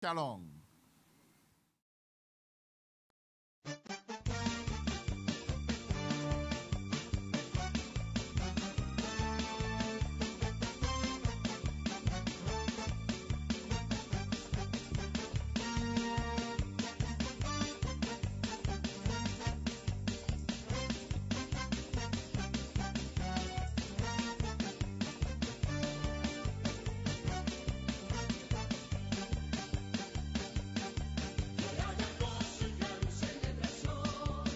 Shalom. Que haya gozo y gran celebración.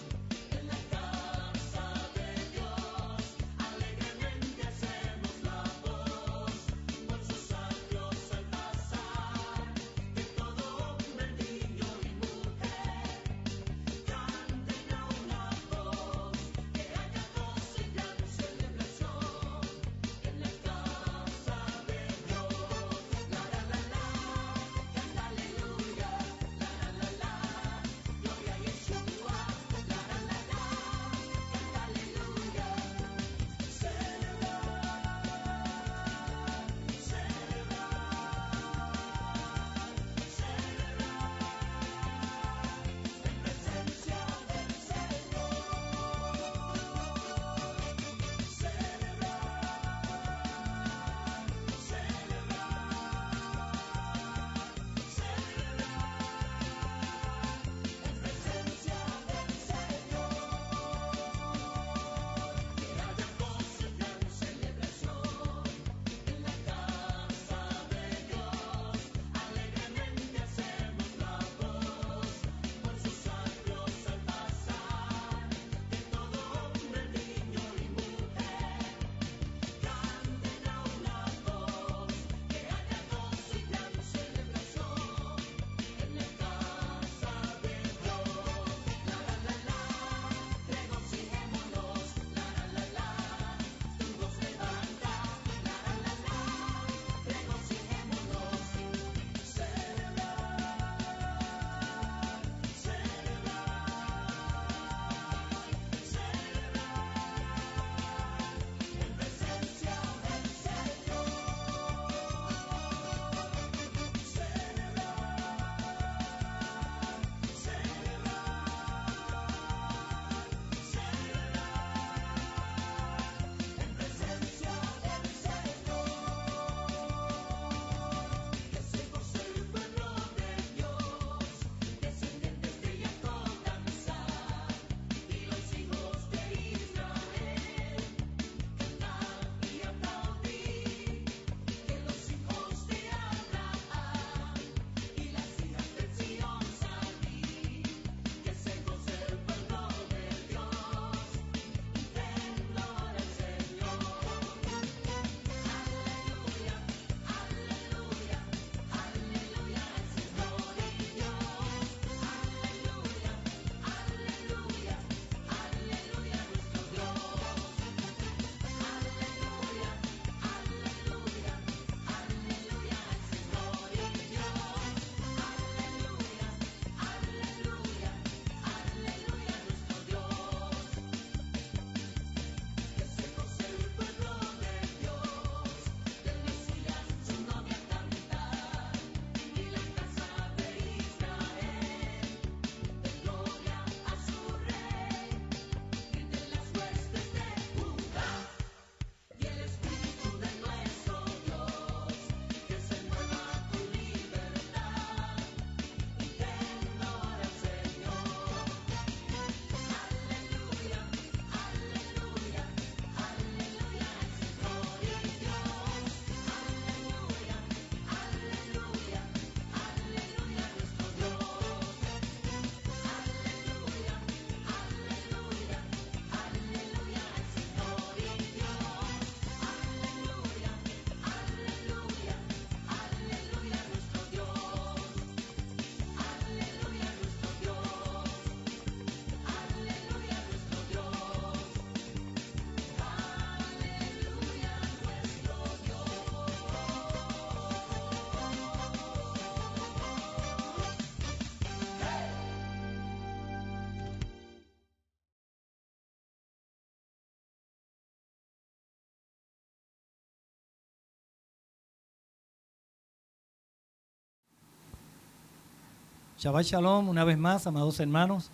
Shabbat Shalom, una vez más, amados hermanos.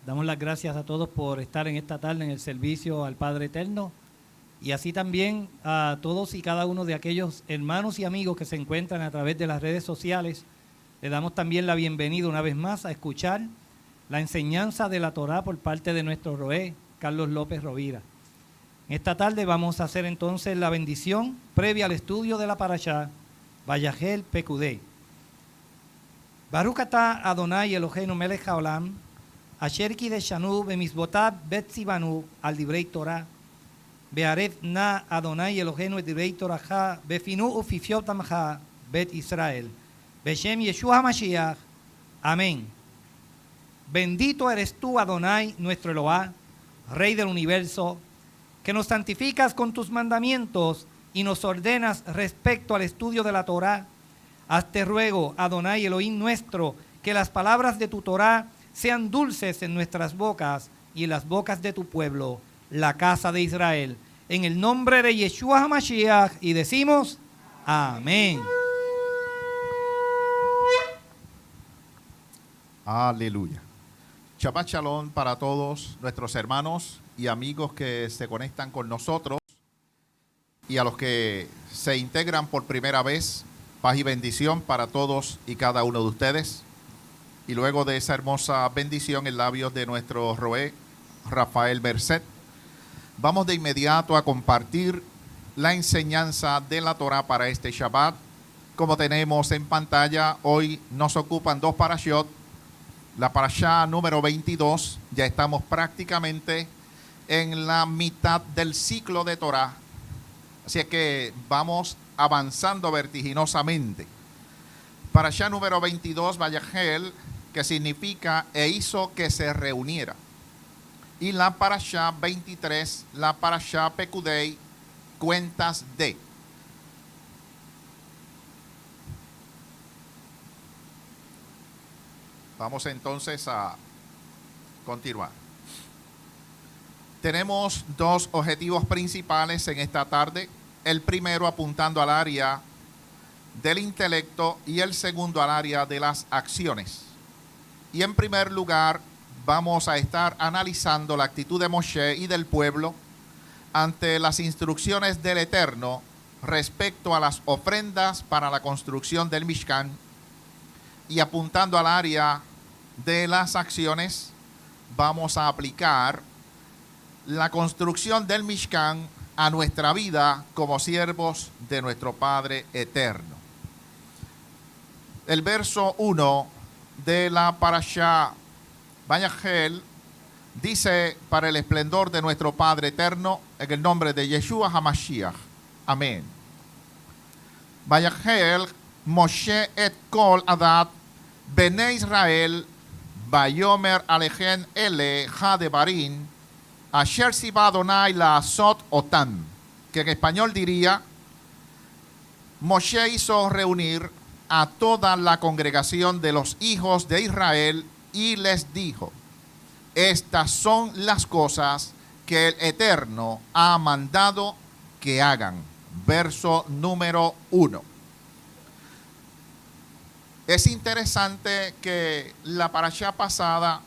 Damos las gracias a todos por estar en esta tarde en el servicio al Padre Eterno y así también a todos y cada uno de aquellos hermanos y amigos que se encuentran a través de las redes sociales. Le damos también la bienvenida una vez más a escuchar la enseñanza de la Torá por parte de nuestro roé, Carlos López Rovira. En esta tarde vamos a hacer entonces la bendición previa al estudio de la Parashá, Vayahel Pekudei. Baruch atah Adonai Eloheinu melech haolam, asher kideshanu b'mizvotav betzivanu al divrei Torah, be'arev na Adonai Eloheinu et divrei Torahcha, befinu ufifiot amcha bet Israel, beshem Yeshua HaMashiach. Amén. Bendito eres tú, Adonai, nuestro Elohá, Rey del universo, que nos santificas con tus mandamientos y nos ordenas respecto al estudio de la Torá. Hazte ruego, Adonai Elohim nuestro, que las palabras de tu Torá sean dulces en nuestras bocas y en las bocas de tu pueblo, la casa de Israel. En el nombre de Yeshua HaMashiach, y decimos, amén. Aleluya. Shabbat Shalom para todos nuestros hermanos y amigos que se conectan con nosotros y a los que se integran por primera vez. Paz y bendición para todos y cada uno de ustedes. Y luego de esa hermosa bendición en labios de nuestro roé, Rafael Merced, vamos de inmediato a compartir la enseñanza de la Torá para este Shabbat. Como tenemos en pantalla, hoy nos ocupan dos parashot. La parashá número 22, ya estamos prácticamente en la mitad del ciclo de Torá. Así que vamos avanzando vertiginosamente. Parashá número 22, Vayahel, que significa e hizo que se reuniera. Y la parashá 23, la parashá Pekudei, cuentas de. Vamos entonces a continuar. Tenemos dos objetivos principales en esta tarde. El primero apuntando al área del intelecto y el segundo al área de las acciones. Y en primer lugar vamos a estar analizando la actitud de Moshe y del pueblo ante las instrucciones del Eterno respecto a las ofrendas para la construcción del Mishkan. Y apuntando al área de las acciones vamos a aplicar la construcción del Mishkan a nuestra vida como siervos de nuestro Padre Eterno. El verso 1 de la parashá Vayahel dice: para el esplendor de nuestro Padre Eterno, en el nombre de Yeshua HaMashiach. Amén. Vayahel Moshe et kol adat bene Israel Vayomer alejen ele hadebarim Asher siba Adonai la azot otam, que en español diría: Moshe hizo reunir a toda la congregación de los hijos de Israel y les dijo: estas son las cosas que el Eterno ha mandado que hagan. Verso número 1. Es interesante que la parashá pasada,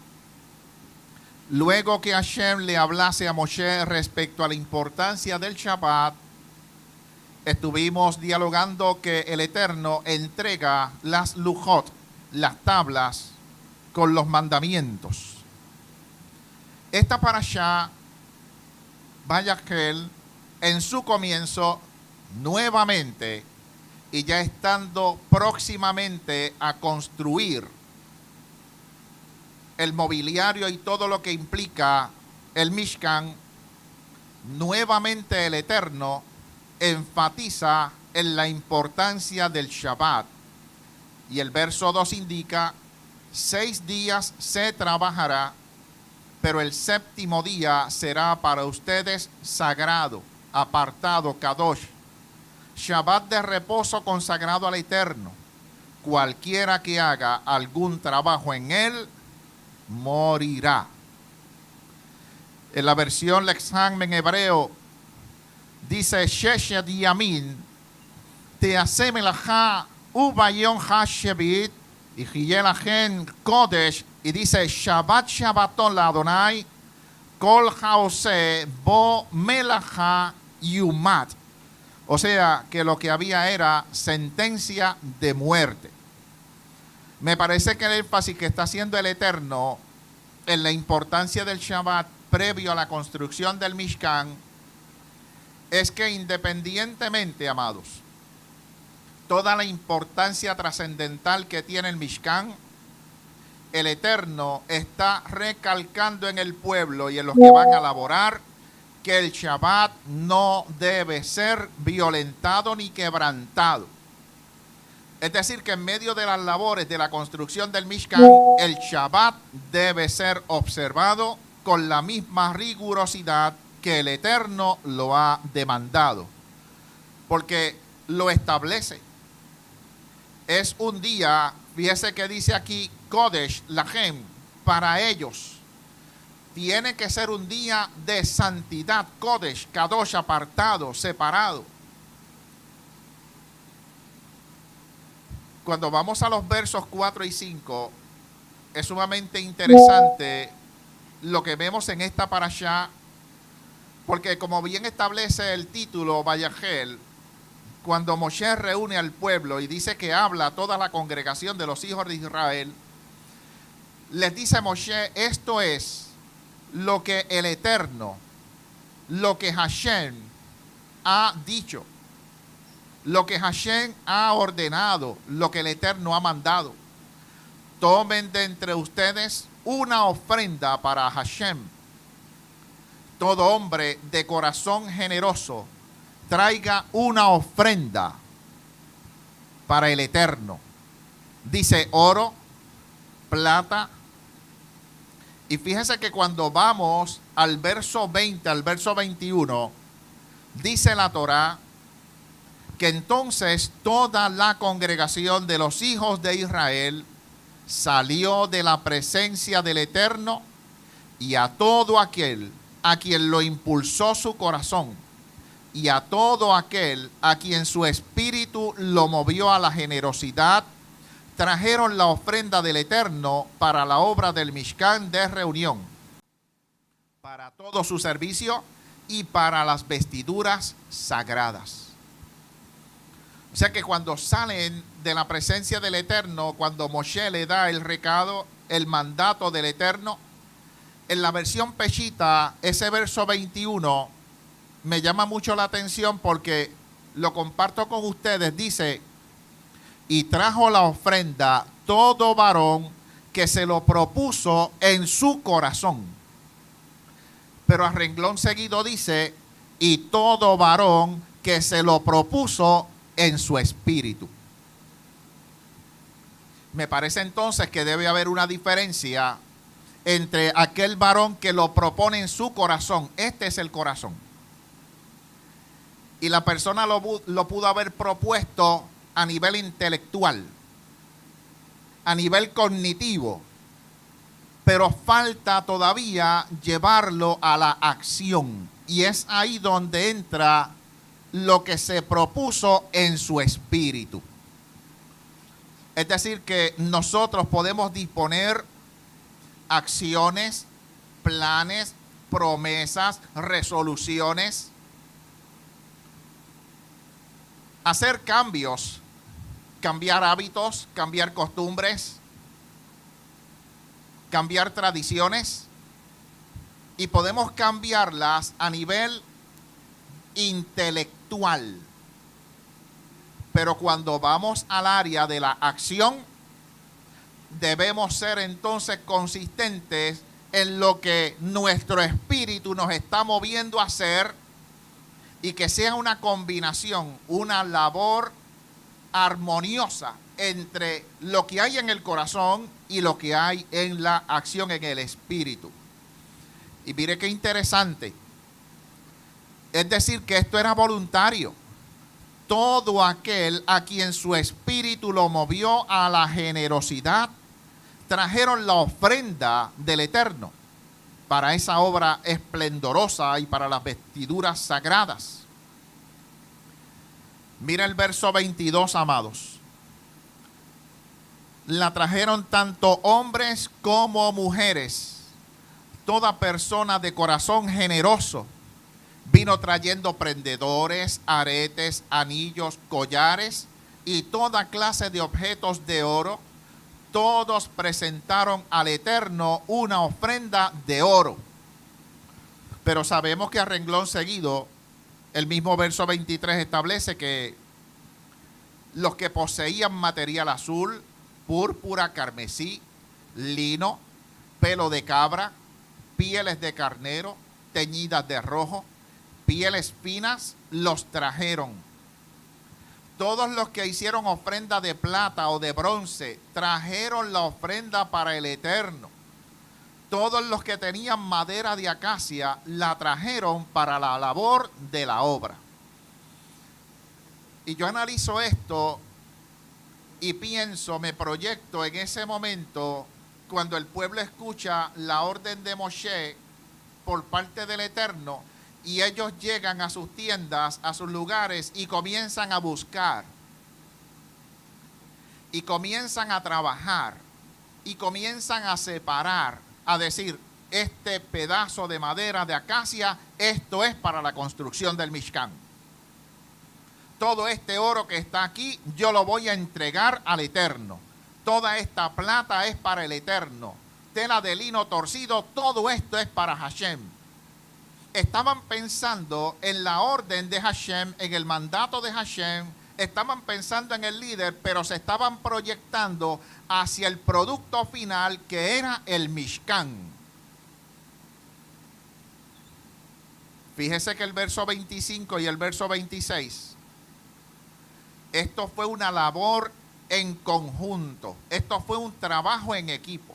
luego que Hashem le hablase a Moshe respecto a la importancia del Shabbat, estuvimos dialogando que el Eterno entrega las lujot, las tablas, con los mandamientos. Esta parashá, Vayahel, en su comienzo, nuevamente, y ya estando próximamente a construir el mobiliario y todo lo que implica el Mishkan, nuevamente el Eterno enfatiza en la importancia del Shabbat. Y el verso 2 indica: 6 días se trabajará, pero el séptimo día será para ustedes sagrado, apartado, kadosh, Shabbat de reposo consagrado al Eterno. Cualquiera que haga algún trabajo en él, morirá. En la versión Lexham en hebreo dice: Sheshet Yamin te hace melajá ubayom hashevit Y Hiyelachen Kodesh, y dice Shabbat Shabbaton la Adonai, Kol Haose Bo Melacha Yumat. O sea, que lo que había era sentencia de muerte. Me parece que el énfasis que está haciendo el Eterno en la importancia del Shabbat previo a la construcción del Mishkan es que independientemente, amados, toda la importancia trascendental que tiene el Mishkan, el Eterno está recalcando en el pueblo y en los que van a laborar que el Shabbat no debe ser violentado ni quebrantado. Es decir, que en medio de las labores de la construcción del Mishkan, el Shabbat debe ser observado con la misma rigurosidad que el Eterno lo ha demandado, porque lo establece. Es un día, fíjese que dice aquí, Kodesh Lahem, para ellos. Tiene que ser un día de santidad, Kodesh, Kadosh, apartado, separado. Cuando vamos a los versos 4 y 5, es sumamente interesante lo que vemos en esta parashá, porque como bien establece el título, Vayahel, cuando Moshe reúne al pueblo y dice que habla a toda la congregación de los hijos de Israel, les dice Moshe, esto es lo que el Eterno, lo que Hashem ha dicho, lo que Hashem ha ordenado, lo que el Eterno ha mandado. Tomen de entre ustedes una ofrenda para Hashem. Todo hombre de corazón generoso traiga una ofrenda para el Eterno. Dice oro, plata. Y fíjense que cuando vamos al verso 20, al verso 21, dice la Torá que entonces toda la congregación de los hijos de Israel salió de la presencia del Eterno, y a todo aquel a quien lo impulsó su corazón, y a todo aquel a quien su espíritu lo movió a la generosidad, trajeron la ofrenda del Eterno para la obra del Mishkan de reunión, para todo su servicio y para las vestiduras sagradas. O sea que cuando salen de la presencia del Eterno, cuando Moshe le da el recado, el mandato del Eterno, en la versión Peshita, ese verso 21 me llama mucho la atención porque lo comparto con ustedes. Dice, y trajo la ofrenda todo varón que se lo propuso en su corazón. Pero a renglón seguido dice, y todo varón que se lo propuso en su espíritu. Me parece entonces que debe haber una diferencia entre aquel varón que lo propone en su corazón. Este es el corazón. Y la persona lo pudo haber propuesto a nivel intelectual, a nivel cognitivo, pero falta todavía llevarlo a la acción. Y es ahí donde entra lo que se propuso en su espíritu. Es decir, que nosotros podemos disponer acciones, planes, promesas, resoluciones, hacer cambios, cambiar hábitos, cambiar costumbres, cambiar tradiciones, y podemos cambiarlas a nivel intelectual. Pero cuando vamos al área de la acción, debemos ser entonces consistentes en lo que nuestro espíritu nos está moviendo a hacer, y que sea una combinación, una labor armoniosa entre lo que hay en el corazón y lo que hay en la acción en el espíritu. Y mire qué interesante. Es decir, que esto era voluntario. Todo aquel a quien su espíritu lo movió a la generosidad, trajeron la ofrenda del Eterno para esa obra esplendorosa y para las vestiduras sagradas. Mira el verso 22, amados. La trajeron tanto hombres como mujeres. Toda persona de corazón generoso vino trayendo prendedores, aretes, anillos, collares y toda clase de objetos de oro. Todos presentaron al Eterno una ofrenda de oro. Pero sabemos que a renglón seguido, el mismo verso 23 establece que los que poseían material azul, púrpura, carmesí, lino, pelo de cabra, pieles de carnero, teñidas de rojo, pieles finas, los trajeron. Todos los que hicieron ofrenda de plata o de bronce, trajeron la ofrenda para el Eterno. Todos los que tenían madera de acacia, la trajeron para la labor de la obra. Y yo analizo esto y pienso, me proyecto en ese momento cuando el pueblo escucha la orden de Moshe por parte del Eterno y ellos llegan a sus tiendas, a sus lugares y comienzan a buscar y comienzan a trabajar y comienzan a separar, a decir, este pedazo de madera de acacia, esto es para la construcción del Mishkan. Todo este oro que está aquí, yo lo voy a entregar al Eterno. Toda esta plata es para el Eterno. Tela de lino torcido, todo esto es para Hashem. Estaban pensando en la orden de Hashem, en el mandato de Hashem, estaban pensando en el líder, pero se estaban proyectando hacia el producto final que era el Mishkan. Fíjese que el verso 25 y el verso 26, esto fue una labor en conjunto, esto fue un trabajo en equipo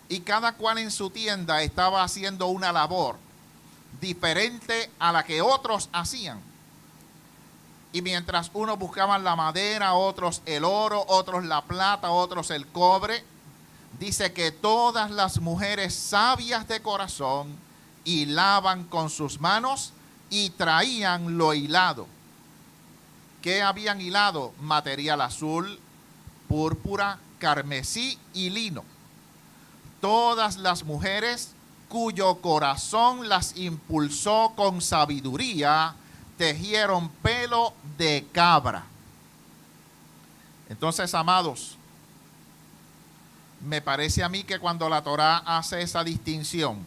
y cada cual en su tienda estaba haciendo una labor diferente a la que otros hacían. Y mientras unos buscaban la madera, otros el oro, otros la plata, otros el cobre, dice que todas las mujeres sabias de corazón hilaban con sus manos y traían lo hilado. ¿Qué habían hilado? Material azul, púrpura, carmesí y lino. Todas las mujeres cuyo corazón las impulsó con sabiduría, tejieron pelo de cabra. Entonces, amados, me parece a mí que cuando la Torá hace esa distinción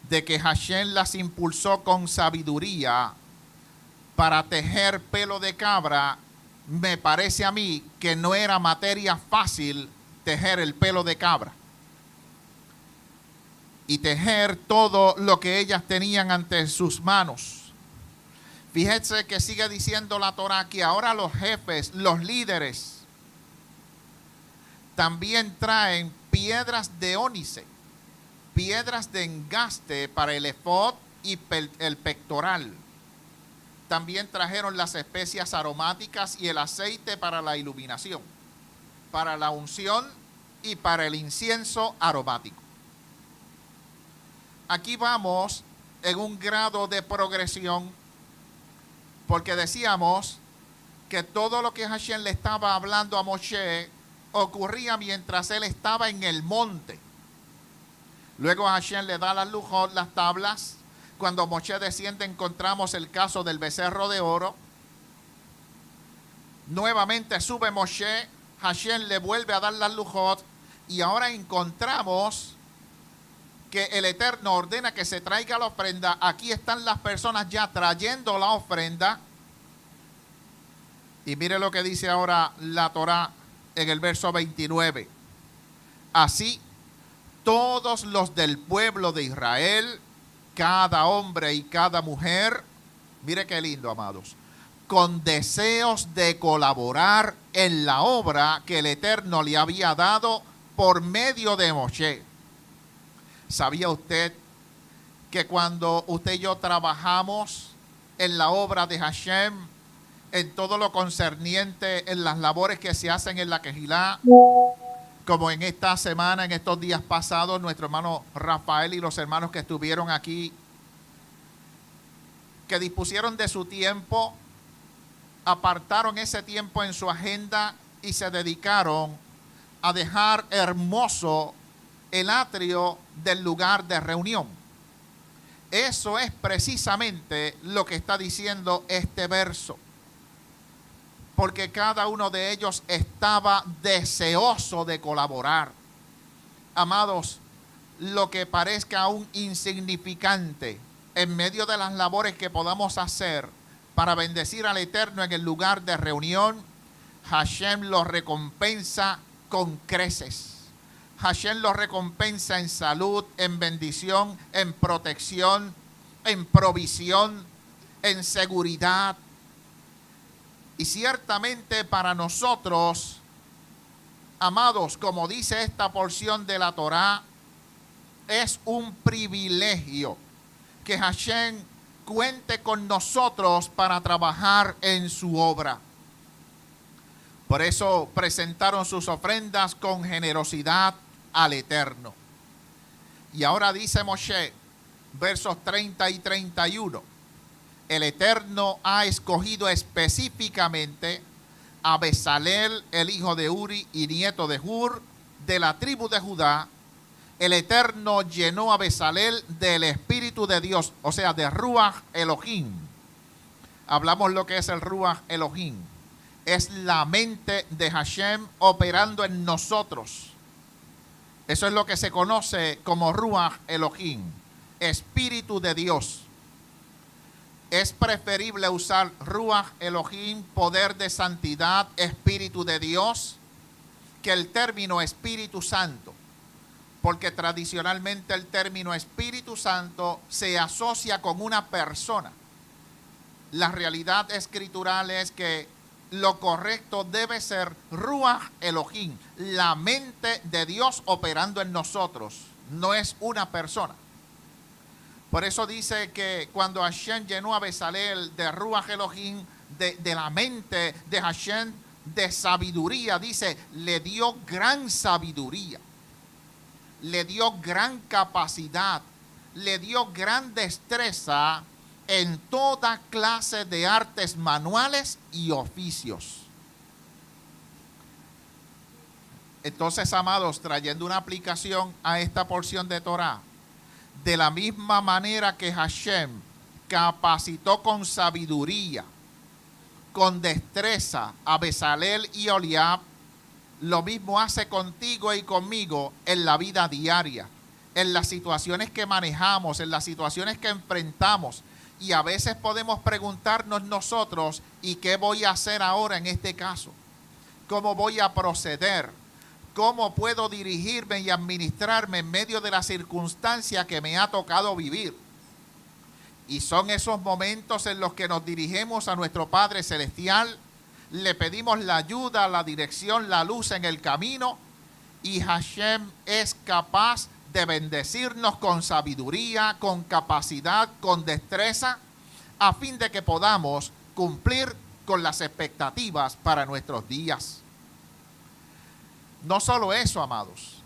de que Hashem las impulsó con sabiduría para tejer pelo de cabra, me parece a mí que no era materia fácil tejer el pelo de cabra y tejer todo lo que ellas tenían ante sus manos. Fíjense que sigue diciendo la Torá que ahora los jefes, los líderes, también traen piedras de ónice, piedras de engaste para el efod y el pectoral. También trajeron las especias aromáticas y el aceite para la iluminación, para la unción y para el incienso aromático. Aquí vamos en un grado de progresión, porque decíamos que todo lo que Hashem le estaba hablando a Moshe ocurría mientras él estaba en el monte. Luego Hashem le da las lujot, las tablas. Cuando Moshe desciende encontramos el caso del becerro de oro. Nuevamente sube Moshe, Hashem le vuelve a dar las lujot y ahora encontramos que el Eterno ordena que se traiga la ofrenda. Aquí están las personas ya trayendo la ofrenda. Y mire lo que dice ahora la Torá en el verso 29. Así, todos los del pueblo de Israel, cada hombre y cada mujer, mire qué lindo, amados, con deseos de colaborar en la obra que el Eterno le había dado por medio de Moshe. ¿Sabía usted que cuando usted y yo trabajamos en la obra de Hashem, en todo lo concerniente en las labores que se hacen en la Kehilá, como en esta semana, en estos días pasados, nuestro hermano Rafael y los hermanos que estuvieron aquí, que dispusieron de su tiempo, apartaron ese tiempo en su agenda y se dedicaron a dejar hermoso el atrio del lugar de reunión. Eso es precisamente lo que está diciendo este verso. Porque cada uno de ellos estaba deseoso de colaborar. Amados, lo que parezca aún insignificante en medio de las labores que podamos hacer para bendecir al Eterno en el lugar de reunión, Hashem lo recompensa con creces. Hashem lo recompensa en salud, en bendición, en protección, en provisión, en seguridad. Y ciertamente para nosotros, amados, como dice esta porción de la Torá, es un privilegio que Hashem cuente con nosotros para trabajar en su obra. Por eso presentaron sus ofrendas con generosidad al Eterno. Y ahora dice Moshe, versos 30 y 31, el Eterno ha escogido específicamente a Bezalel, el hijo de Uri y nieto de Hur, de la tribu de Judá. El Eterno llenó a Bezalel del Espíritu de Dios, o sea, de Ruach Elohim. Hablamos lo que es el Ruach Elohim. Es la mente de Hashem operando en nosotros. Eso es lo que se conoce como Ruach Elohim, Espíritu de Dios. Es preferible usar Ruach Elohim, poder de santidad, Espíritu de Dios, que el término Espíritu Santo. Porque tradicionalmente el término Espíritu Santo se asocia con una persona. La realidad escritural es que lo correcto debe ser Ruach Elohim, la mente de Dios operando en nosotros, no es una persona. Por eso dice que cuando Hashem llenó a Bezalel de Ruach Elohim, de la mente de Hashem, de sabiduría, dice, le dio gran sabiduría, le dio gran capacidad, le dio gran destreza en toda clase de artes manuales y oficios. Entonces, amados, trayendo una aplicación a esta porción de Torá, de la misma manera que Hashem capacitó con sabiduría, con destreza a Bezalel y Oliab, lo mismo hace contigo y conmigo en la vida diaria, en las situaciones que manejamos, en las situaciones que enfrentamos. Y a veces podemos preguntarnos nosotros, ¿y qué voy a hacer ahora en este caso? ¿Cómo voy a proceder? ¿Cómo puedo dirigirme y administrarme en medio de la circunstancia que me ha tocado vivir? Y son esos momentos en los que nos dirigimos a nuestro Padre Celestial, le pedimos la ayuda, la dirección, la luz en el camino, y Hashem es capaz de bendecirnos con sabiduría, con capacidad, con destreza, a fin de que podamos cumplir con las expectativas para nuestros días. No solo eso, amados.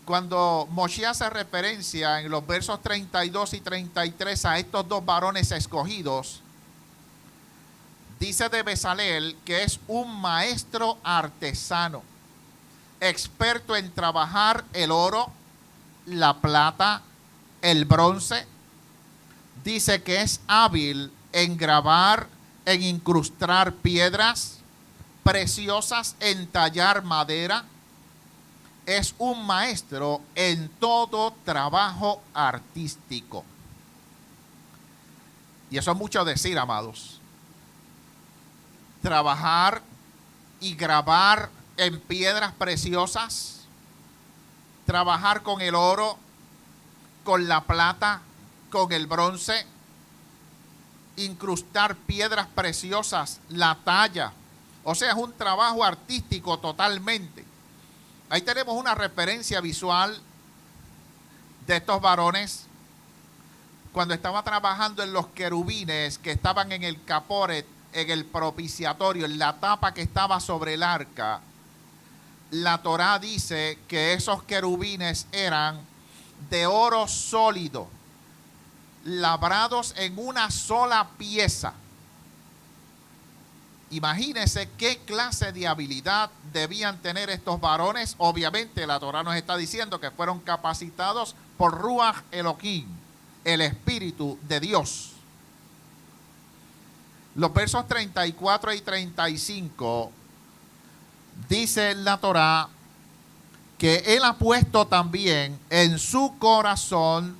Cuando Moshe hace referencia en los versos 32 y 33 a estos dos varones escogidos, dice de Bezalel que es un maestro artesano, experto en trabajar el oro, la plata, el bronce. Dice que es hábil en grabar, en incrustar piedras preciosas, en tallar madera. Es un maestro en todo trabajo artístico. Y eso es mucho decir, amados. Trabajar y grabar en piedras preciosas, trabajar con el oro, con la plata, con el bronce, incrustar piedras preciosas, la talla. O sea, es un trabajo artístico totalmente. Ahí tenemos una referencia visual de estos varones cuando estaba trabajando en los querubines que estaban en el caporet, en el propiciatorio, en la tapa que estaba sobre el arca. La Torá dice que esos querubines eran de oro sólido, labrados en una sola pieza. Imagínense qué clase de habilidad debían tener estos varones. Obviamente la Torá nos está diciendo que fueron capacitados por Ruach Elohim, el Espíritu de Dios. Los versos 34 y 35 dice la Torá que Él ha puesto también en su corazón,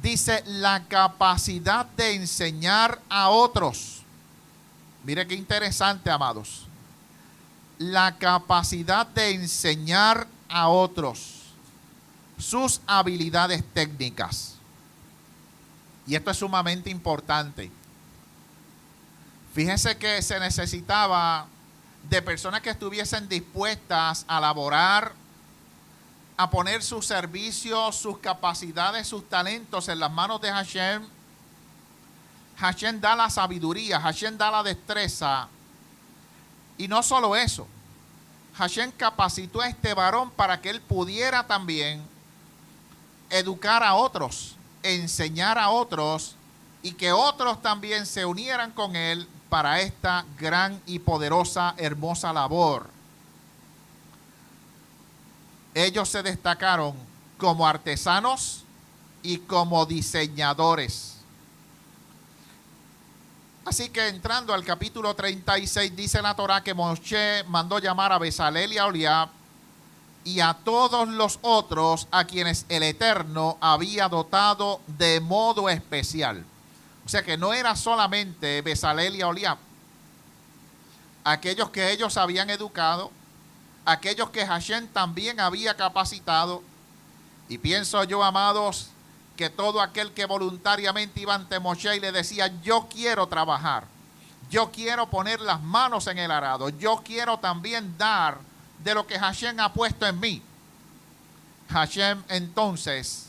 dice, la capacidad de enseñar a otros. Mire qué interesante, amados. La capacidad de enseñar a otros sus habilidades técnicas. Y esto es sumamente importante. Fíjense que se necesitaba de personas que estuviesen dispuestas a laborar, a poner sus servicios, sus capacidades, sus talentos en las manos de Hashem. Hashem da la sabiduría, Hashem da la destreza. Y no solo eso, Hashem capacitó a este varón para que él pudiera también educar a otros, enseñar a otros, y que otros también se unieran con él para esta gran y poderosa, hermosa labor. Ellos se destacaron como artesanos y como diseñadores. Así que entrando al capítulo 36, dice la Torá que Moshe mandó llamar a Bezalel y a Oliab y a todos los otros a quienes el Eterno había dotado de modo especial. O sea que no era solamente Bezalel y Oliab, aquellos que ellos habían educado, aquellos que Hashem también había capacitado. Y pienso yo, amados, que todo aquel que voluntariamente iba ante Moshe y le decía, yo quiero trabajar, yo quiero poner las manos en el arado, yo quiero también dar de lo que Hashem ha puesto en mí. Hashem entonces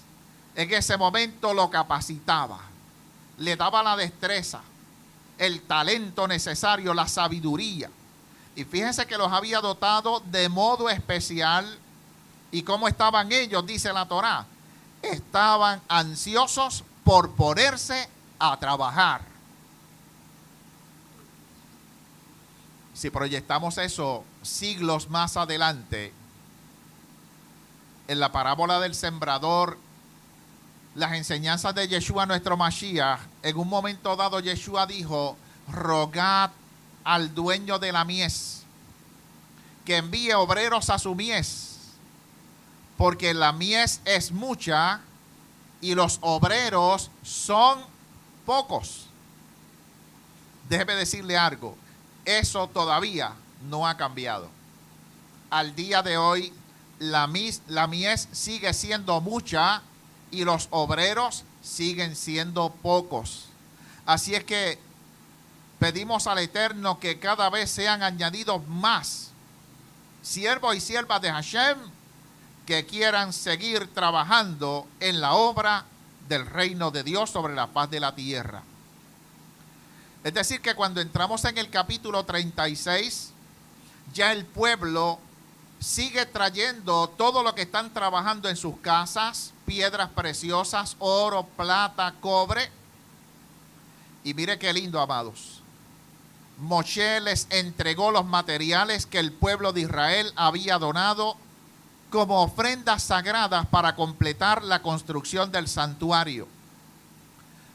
en ese momento lo capacitaba, le daba la destreza, el talento necesario, la sabiduría. Y fíjense que los había dotado de modo especial. ¿Y cómo estaban ellos? Dice la Torá. Estaban ansiosos por ponerse a trabajar. Si proyectamos eso siglos más adelante, en la parábola del sembrador, las enseñanzas de Yeshua, nuestro Mashiach, en un momento dado Yeshua dijo, rogad al dueño de la mies que envíe obreros a su mies, porque la mies es mucha y los obreros son pocos. Déjeme decirle algo, eso todavía no ha cambiado. Al día de hoy la mies sigue siendo mucha y los obreros siguen siendo pocos. Así es que pedimos al Eterno que cada vez sean añadidos más siervos y siervas de Hashem que quieran seguir trabajando en la obra del reino de Dios sobre la faz de la tierra. Es decir, que cuando entramos en el capítulo 36, ya el pueblo sigue trayendo todo lo que están trabajando en sus casas, piedras preciosas, oro, plata, cobre. Y mire qué lindo, amados. Moshe les entregó los materiales que el pueblo de Israel había donado como ofrendas sagradas para completar la construcción del santuario.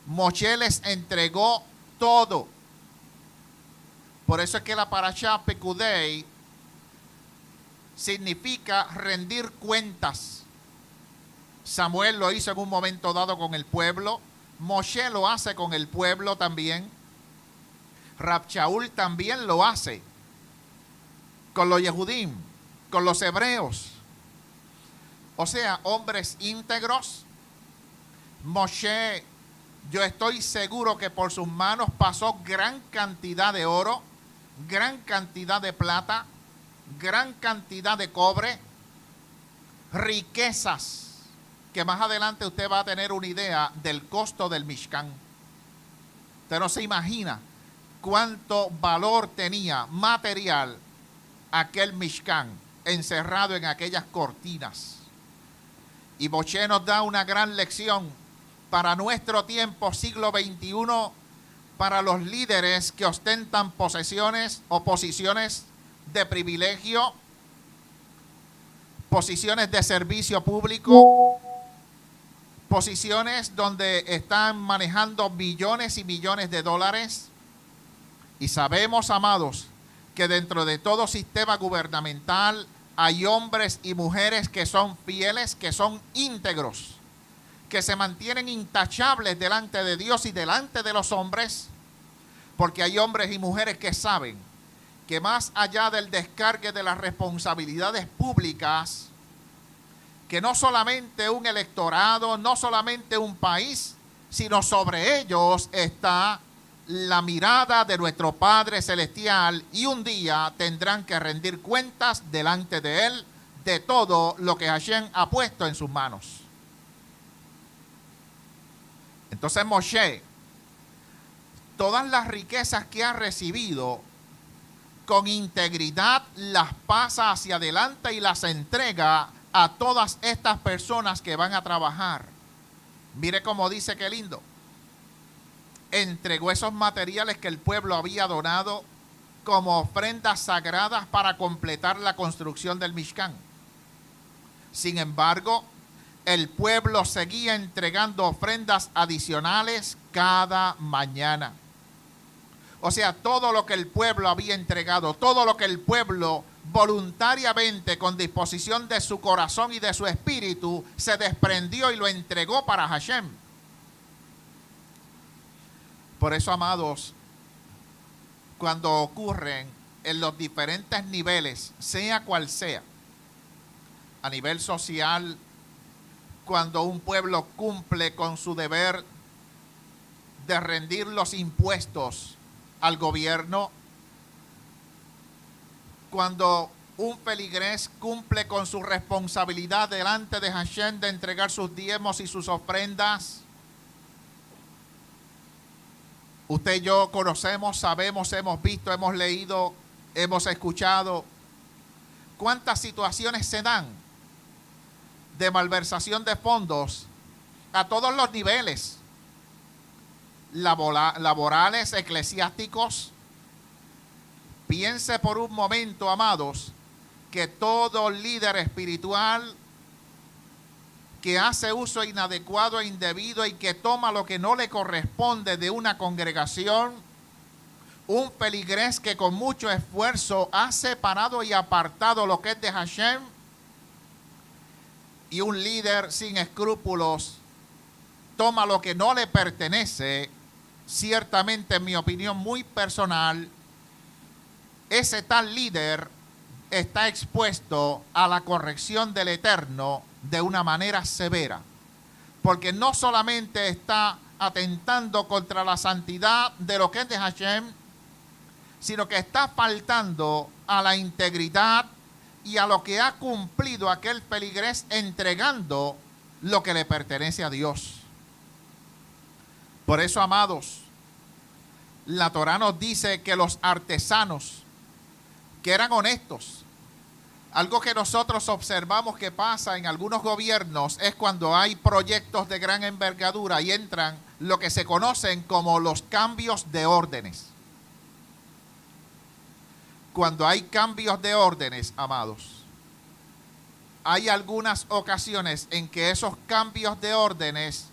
Moshe les entregó todo. Por eso es que la parashá Pekudei significa rendir cuentas. Samuel lo hizo en un momento dado con el pueblo. Moshe lo hace con el pueblo también. Rab Shaul también lo hace con los Yehudim, con los hebreos. O sea, hombres íntegros. Moshe, yo estoy seguro que por sus manos pasó gran cantidad de oro, gran cantidad de plata, gran cantidad de cobre, riquezas, que más adelante usted va a tener una idea del costo del Mishkan. Usted no se imagina cuánto valor tenía material aquel Mishkan encerrado en aquellas cortinas. Y Moshe nos da una gran lección para nuestro tiempo, siglo XXI, para los líderes que ostentan posesiones o posiciones de privilegio, posiciones de servicio público, posiciones donde están manejando billones y millones de dólares. Y sabemos, amados, que dentro de todo sistema gubernamental hay hombres y mujeres que son fieles, que son íntegros, que se mantienen intachables delante de Dios y delante de los hombres, porque hay hombres y mujeres que saben que más allá del descargue de las responsabilidades públicas, que no solamente un electorado, no solamente un país, sino sobre ellos está la mirada de nuestro Padre Celestial, y un día tendrán que rendir cuentas delante de Él de todo lo que Hashem ha puesto en sus manos. Entonces Moshe, todas las riquezas que ha recibido, con integridad las pasa hacia adelante y las entrega a todas estas personas que van a trabajar. Mire cómo dice, qué lindo. Entregó esos materiales que el pueblo había donado como ofrendas sagradas para completar la construcción del Mishkan. Sin embargo, el pueblo seguía entregando ofrendas adicionales cada mañana. O sea, todo lo que el pueblo había entregado, todo lo que el pueblo voluntariamente, con disposición de su corazón y de su espíritu, se desprendió y lo entregó para Hashem. Por eso, amados, cuando ocurren en los diferentes niveles, sea cual sea, a nivel social, cuando un pueblo cumple con su deber de rendir los impuestos al gobierno, cuando un feligrés cumple con su responsabilidad delante de Hashem de entregar sus diezmos y sus ofrendas, usted y yo conocemos, sabemos, hemos visto, hemos leído, hemos escuchado cuántas situaciones se dan de malversación de fondos a todos los niveles, laborales, eclesiásticos. Piense por un momento, amados, que todo líder espiritual que hace uso inadecuado e indebido y que toma lo que no le corresponde de una congregación, un feligrés que con mucho esfuerzo ha separado y apartado lo que es de Hashem, y un líder sin escrúpulos toma lo que no le pertenece, ciertamente, en mi opinión muy personal, ese tal líder está expuesto a la corrección del Eterno de una manera severa, porque no solamente está atentando contra la santidad de lo que es de Hashem, sino que está faltando a la integridad y a lo que ha cumplido aquel feligrés entregando lo que le pertenece a Dios. Por eso, amados, la Torá nos dice que los artesanos que eran honestos, algo que nosotros observamos que pasa en algunos gobiernos es cuando hay proyectos de gran envergadura y entran lo que se conocen como los cambios de órdenes. Cuando hay cambios de órdenes, amados, hay algunas ocasiones en que esos cambios de órdenes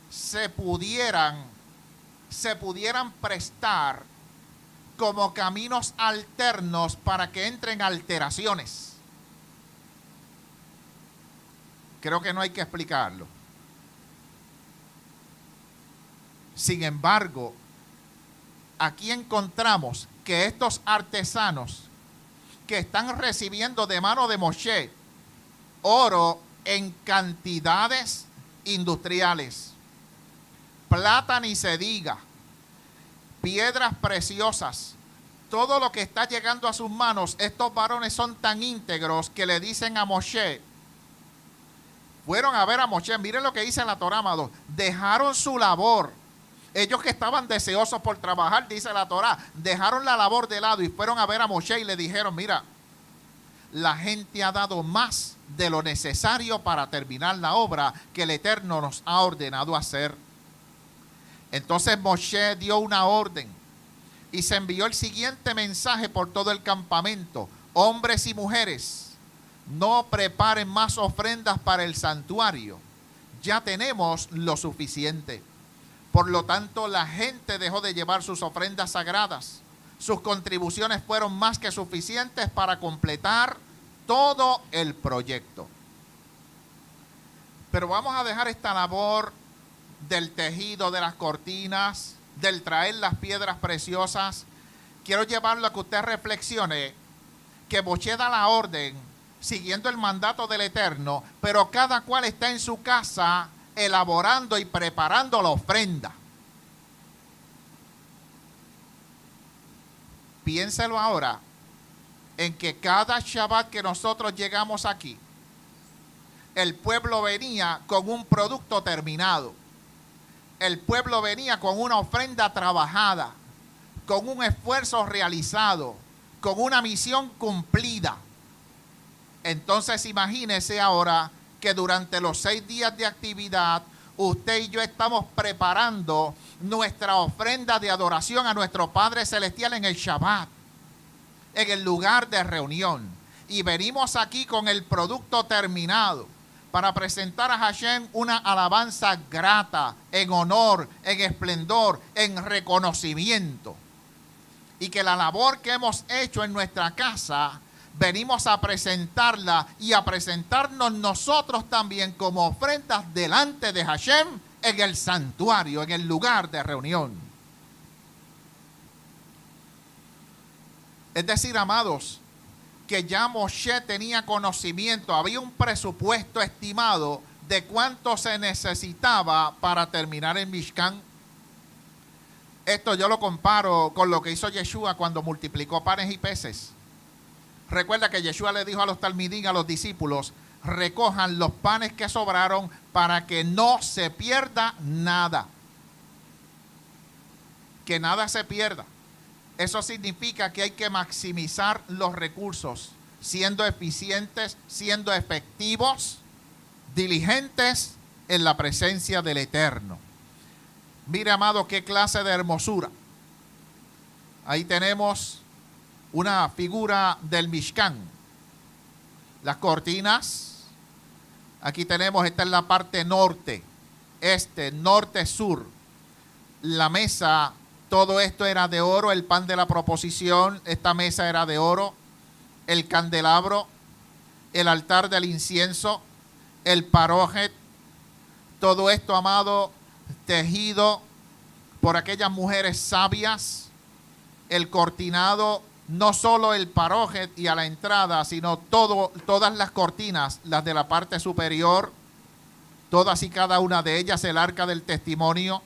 se pudieran prestar como caminos alternos para que entren alteraciones. Creo que no hay que explicarlo. Sin embargo, aquí encontramos que estos artesanos que están recibiendo de mano de Moshe oro en cantidades industriales, plata ni se diga, piedras preciosas, todo lo que está llegando a sus manos, estos varones son tan íntegros que le dicen a Moshe, fueron a ver a Moshe, miren lo que dice la Torá, amado, dejaron su labor. Ellos que estaban deseosos por trabajar, dice la Torá, dejaron la labor de lado y fueron a ver a Moshe y le dijeron, mira, la gente ha dado más de lo necesario para terminar la obra que el Eterno nos ha ordenado hacer. Entonces Moshe dio una orden y se envió el siguiente mensaje por todo el campamento: hombres y mujeres, no preparen más ofrendas para el santuario, ya tenemos lo suficiente. Por lo tanto, la gente dejó de llevar sus ofrendas sagradas. Sus contribuciones fueron más que suficientes para completar todo el proyecto. Pero vamos a dejar esta labor del tejido de las cortinas, del traer las piedras preciosas. Quiero llevarlo a que usted reflexione que Moshe da la orden siguiendo el mandato del Eterno, pero cada cual está en su casa elaborando y preparando la ofrenda. Piénselo ahora en que cada Shabbat que nosotros llegamos aquí, el pueblo venía con un producto terminado. El pueblo venía con una ofrenda trabajada, con un esfuerzo realizado, con una misión cumplida. Entonces imagínese ahora que durante los 6 días de actividad, usted y yo estamos preparando nuestra ofrenda de adoración a nuestro Padre Celestial en el Shabbat, en el lugar de reunión. Y venimos aquí con el producto terminado para presentar a Hashem una alabanza grata, en honor, en esplendor, en reconocimiento. Y que la labor que hemos hecho en nuestra casa, venimos a presentarla y a presentarnos nosotros también como ofrendas delante de Hashem en el santuario, en el lugar de reunión. Es decir, amados, que ya Moshe tenía conocimiento, había un presupuesto estimado de cuánto se necesitaba para terminar el Mishkan. Esto yo lo comparo con lo que hizo Yeshua cuando multiplicó panes y peces. Recuerda que Yeshua le dijo a los talmidín, a los discípulos: recojan los panes que sobraron para que no se pierda nada. Que nada se pierda. Eso significa que hay que maximizar los recursos, siendo eficientes, siendo efectivos, diligentes en la presencia del Eterno. Mire, amado, qué clase de hermosura. Ahí tenemos una figura del Mishkan. Las cortinas. Aquí tenemos, esta es la parte norte, este, norte, sur. La mesa, todo esto era de oro, el pan de la proposición, esta mesa era de oro, el candelabro, el altar del incienso, el parójet, todo esto, amado, tejido por aquellas mujeres sabias, el cortinado, no solo el parójet y a la entrada, sino todas las cortinas, las de la parte superior, todas y cada una de ellas, el arca del testimonio,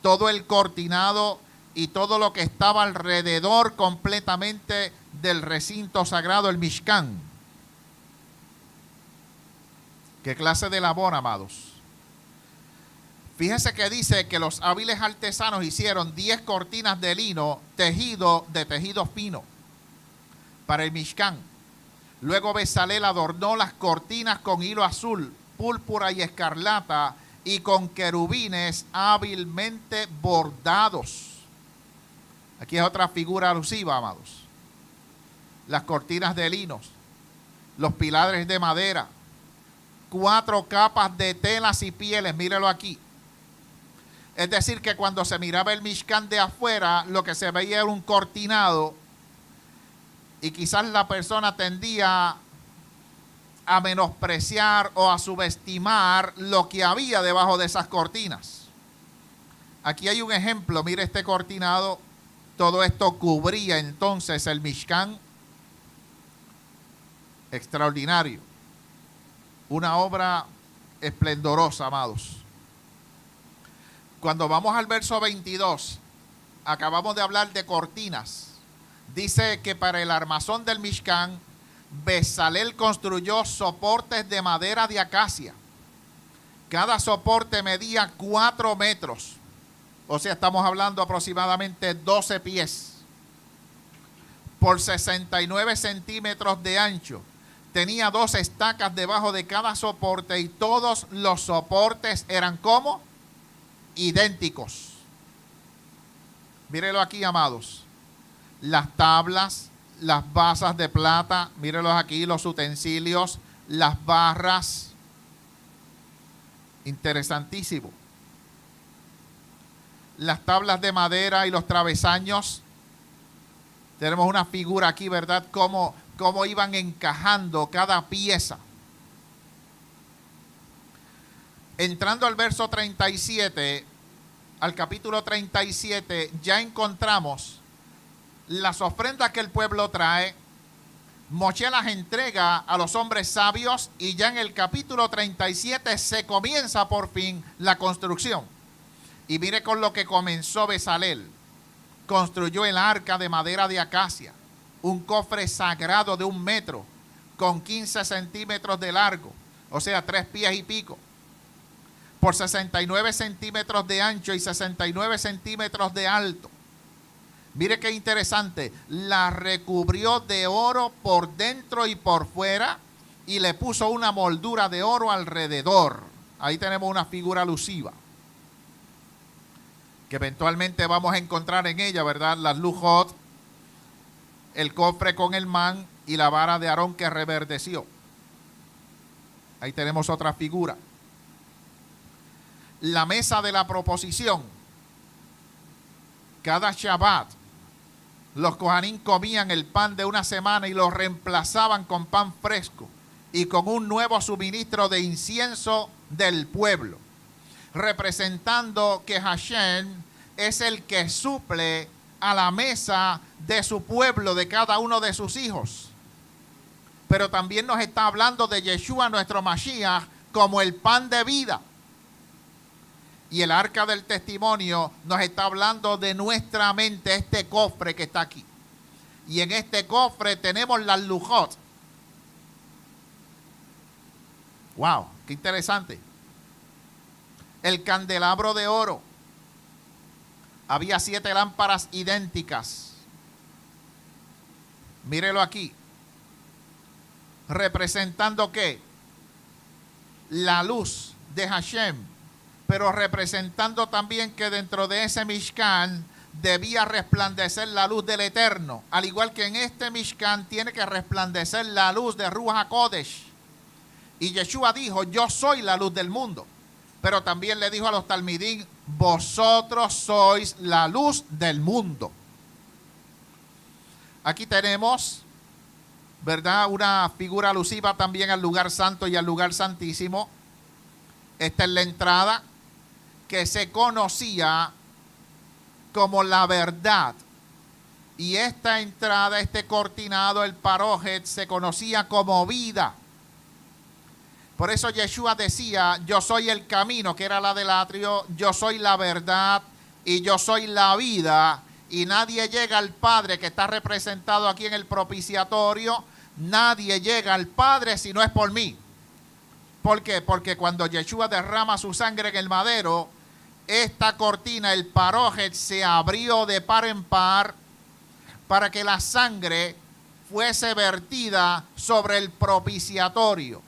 todo el cortinado y todo lo que estaba alrededor completamente del recinto sagrado, el Mishkan. ¿Qué clase de labor, amados? Fíjense que dice que los hábiles artesanos hicieron 10 cortinas de lino de tejido fino para el Mishkan. Luego Bezalel adornó las cortinas con hilo azul, púrpura y escarlata y con querubines hábilmente bordados. Aquí es otra figura alusiva, amados. Las cortinas de linos, los pilares de madera, 4 capas de telas y pieles, mírelo aquí. Es decir, que cuando se miraba el Mishkan de afuera, lo que se veía era un cortinado y quizás la persona tendía a menospreciar o a subestimar lo que había debajo de esas cortinas. Aquí hay un ejemplo, mire este cortinado, todo esto cubría entonces el Mishkan. Extraordinario. Una obra esplendorosa, amados. Cuando vamos al verso 22, acabamos de hablar de cortinas. Dice que para el armazón del Mishkan, Bezalel construyó soportes de madera de acacia. Cada soporte medía 4 metros. O sea, estamos hablando aproximadamente 12 pies. Por 69 centímetros de ancho. Tenía 2 estacas debajo de cada soporte y todos los soportes eran ¿cómo? idénticos. Mírelo aquí, amados. Las tablas, las basas de plata, mírenlos aquí, los utensilios, las barras. Interesantísimo. Las tablas de madera y los travesaños. Tenemos una figura aquí, ¿verdad? Cómo iban encajando cada pieza. Entrando al verso 37, al capítulo 37, ya encontramos las ofrendas que el pueblo trae. Moshe las entrega a los hombres sabios y ya en el capítulo 37 se comienza por fin la construcción. Y mire con lo que comenzó Bezalel. Construyó el arca de madera de acacia, un cofre sagrado de 1 metro, con 15 centímetros de largo, o sea, 3 pies y pico, por 69 centímetros de ancho y 69 centímetros de alto. Mire qué interesante, la recubrió de oro por dentro y por fuera y le puso una moldura de oro alrededor. Ahí tenemos una figura alusiva, que eventualmente vamos a encontrar en ella, ¿verdad? Las lujot, el cofre con el man y la vara de Aarón que reverdeció. Ahí tenemos otra figura. La mesa de la proposición. Cada Shabbat, los Kohanim comían el pan de una semana y lo reemplazaban con pan fresco y con un nuevo suministro de incienso del pueblo, representando que Hashem es el que suple a la mesa de su pueblo, de cada uno de sus hijos. Pero también nos está hablando de Yeshua, nuestro Mashiach, como el pan de vida. Y el arca del testimonio nos está hablando de nuestra mente, este cofre que está aquí. Y en este cofre tenemos las lujot. ¡Wow! ¡Qué interesante! El candelabro de oro. Había 7 lámparas idénticas. Mírelo aquí. ¿Representando qué? La luz de Hashem. Pero representando también que dentro de ese Mishkan debía resplandecer la luz del Eterno. Al igual que en este Mishkan tiene que resplandecer la luz de Ruach HaKodesh. Y Yeshua dijo, yo soy la luz del mundo. Pero también le dijo a los talmidín, vosotros sois la luz del mundo. Aquí tenemos, ¿verdad?, una figura alusiva también al lugar santo y al lugar santísimo. Esta es la entrada que se conocía como la verdad. Y esta entrada, este cortinado, el parojet, se conocía como vida. Por eso Yeshua decía, yo soy el camino, que era la del atrio, yo soy la verdad y yo soy la vida. Y nadie llega al Padre, que está representado aquí en el propiciatorio, nadie llega al Padre si no es por mí. ¿Por qué? Porque cuando Yeshua derrama su sangre en el madero, esta cortina, el parojet, se abrió de par en par para que la sangre fuese vertida sobre el propiciatorio.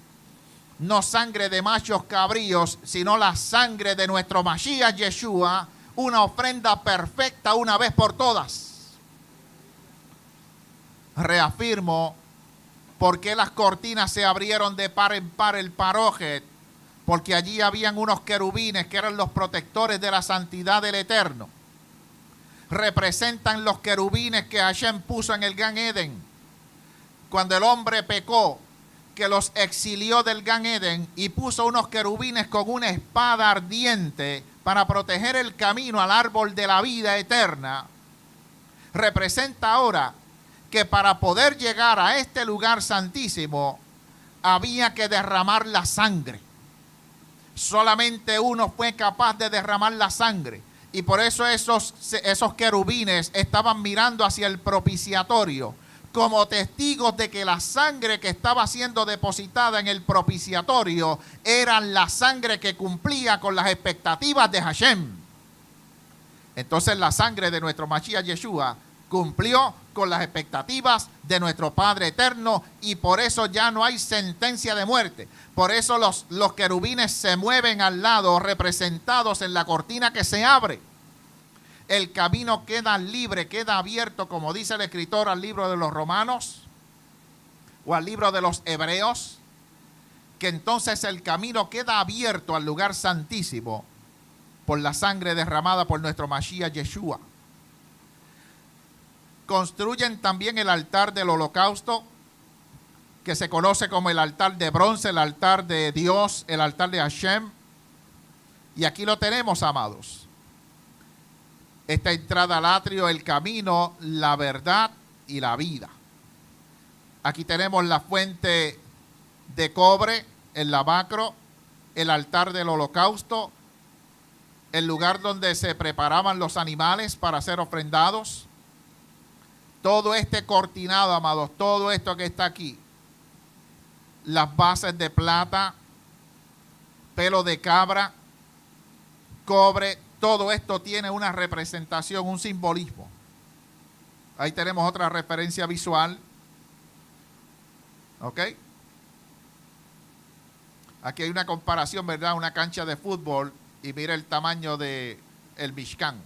No sangre de machos cabríos, sino la sangre de nuestro Mashiach Yeshua, una ofrenda perfecta una vez por todas. Reafirmo por qué las cortinas se abrieron de par en par el parojet, porque allí habían unos querubines que eran los protectores de la santidad del Eterno. Representan los querubines que Hashem puso en el Gan Eden. Cuando el hombre pecó, que los exilió del Gan Eden y puso unos querubines con una espada ardiente para proteger el camino al árbol de la vida eterna, representa ahora que para poder llegar a este lugar santísimo había que derramar la sangre. Solamente uno fue capaz de derramar la sangre. Y por eso esos querubines estaban mirando hacia el propiciatorio, como testigos de que la sangre que estaba siendo depositada en el propiciatorio era la sangre que cumplía con las expectativas de Hashem. Entonces la sangre de nuestro Mashiach Yeshua cumplió con las expectativas de nuestro Padre eterno, y por eso ya no hay sentencia de muerte. Por eso los querubines se mueven al lado, representados en la cortina que se abre. El camino queda libre, queda abierto, como dice el escritor al libro de los Romanos o al libro de los Hebreos, que entonces el camino queda abierto al lugar santísimo por la sangre derramada por nuestro Mashiach Yeshua. Construyen también el altar del holocausto, que se conoce como el altar de bronce, el altar de Dios, el altar de Hashem. Y aquí lo tenemos, amados. Esta entrada al atrio, el camino, la verdad y la vida. Aquí tenemos la fuente de cobre, el lavacro, el altar del holocausto, el lugar donde se preparaban los animales para ser ofrendados. Todo este cortinado, amados, todo esto que está aquí, las bases de plata, pelo de cabra, cobre, todo esto tiene una representación, un simbolismo. Ahí tenemos otra referencia visual. ¿Ok? Aquí hay una comparación, ¿verdad? Una cancha de fútbol y mira el tamaño del Mishkan.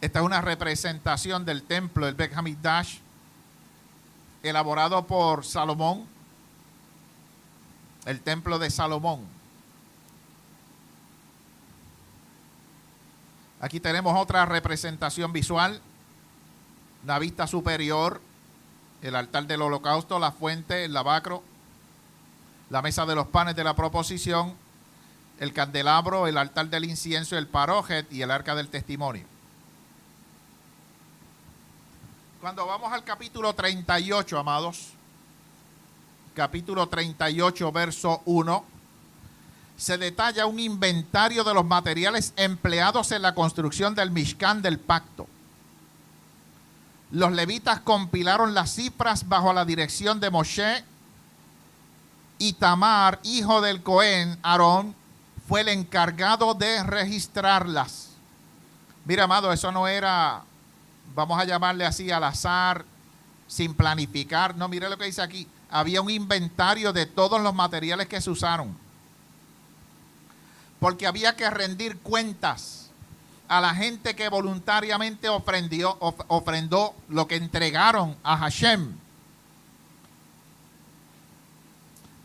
Esta es una representación del templo, el Beit HaMikdash, elaborado por Salomón, el templo de Salomón. Aquí tenemos otra representación visual, la vista superior, el altar del holocausto, la fuente, el lavacro, la mesa de los panes de la proposición, el candelabro, el altar del incienso, el parójet y el arca del testimonio. Cuando vamos al capítulo 38, amados, capítulo 38, verso 1, se detalla un inventario de los materiales empleados en la construcción del Mishkan del Pacto. Los levitas compilaron las cifras bajo la dirección de Moshe, y Tamar, hijo del Cohen, Aarón, fue el encargado de registrarlas. Mira, amado, eso no era, vamos a llamarle así, al azar, sin planificar. No, mire lo que dice aquí. Había un inventario de todos los materiales que se usaron, porque había que rendir cuentas a la gente que voluntariamente ofrendó lo que entregaron a Hashem.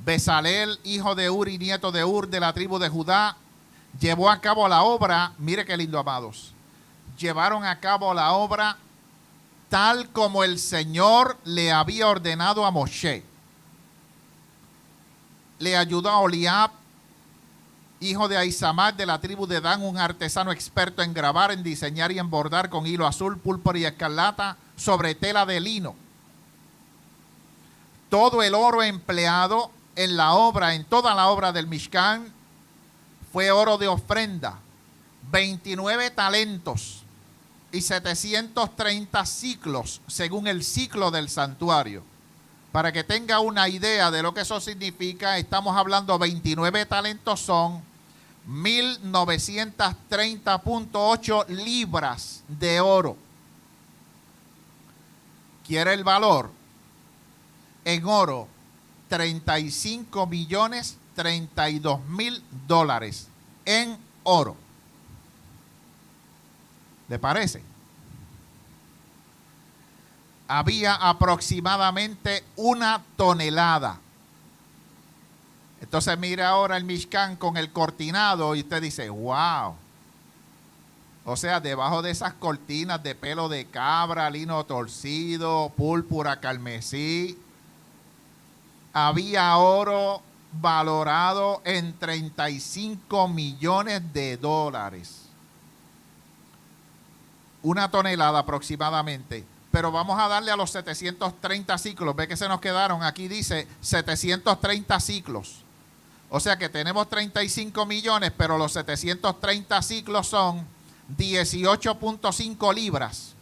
Bezalel, hijo de Ur y nieto de Ur, de la tribu de Judá, llevó a cabo la obra. Mire qué lindo, amados. Llevaron a cabo la obra tal como el Señor le había ordenado a Moshe. Le ayudó a Oliab, hijo de Ahisamach, de la tribu de Dan, un artesano experto en grabar, en diseñar y en bordar con hilo azul, púrpura y escarlata sobre tela de lino. Todo el oro empleado en la obra, en toda la obra del Mishkan, fue oro de ofrenda, 29 talentos y 730 ciclos, según el ciclo del santuario. Para que tenga una idea de lo que eso significa, estamos hablando 29 talentos son 1930.8 libras de oro. ¿Quiere el valor? En oro, 35.032.000 en oro. ¿Le parece? Había aproximadamente 1 tonelada. Entonces mira ahora el Mishkan con el cortinado y usted dice, wow. O sea, debajo de esas cortinas de pelo de cabra, lino torcido, púrpura, carmesí, había oro valorado en 35 millones de dólares. 1 tonelada aproximadamente. Pero vamos a darle a los 730 ciclos. Ve que se nos quedaron. Aquí dice 730 ciclos. O sea que tenemos 35 millones, pero los 730 ciclos son 18.5 libras.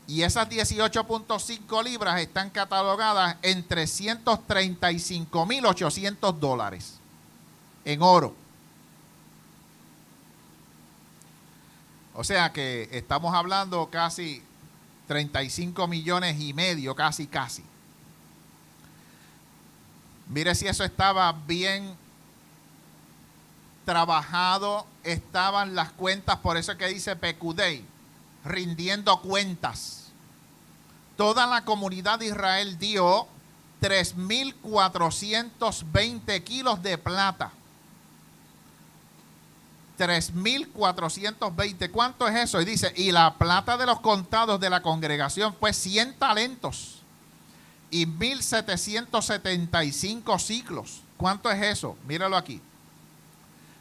Y esas 18.5 libras están catalogadas en $335.800 en oro. O sea que estamos hablando casi 35 millones y medio, casi. Mire si eso estaba bien trabajado, estaban las cuentas, por eso es que dice Pekudei, rindiendo cuentas. Toda la comunidad de Israel dio 3.420 kilos de plata. 3.420. ¿Cuánto es eso? Y dice, y la plata de los contados de la congregación fue 100 talentos y 1.775 ciclos. ¿Cuánto es eso? Míralo aquí.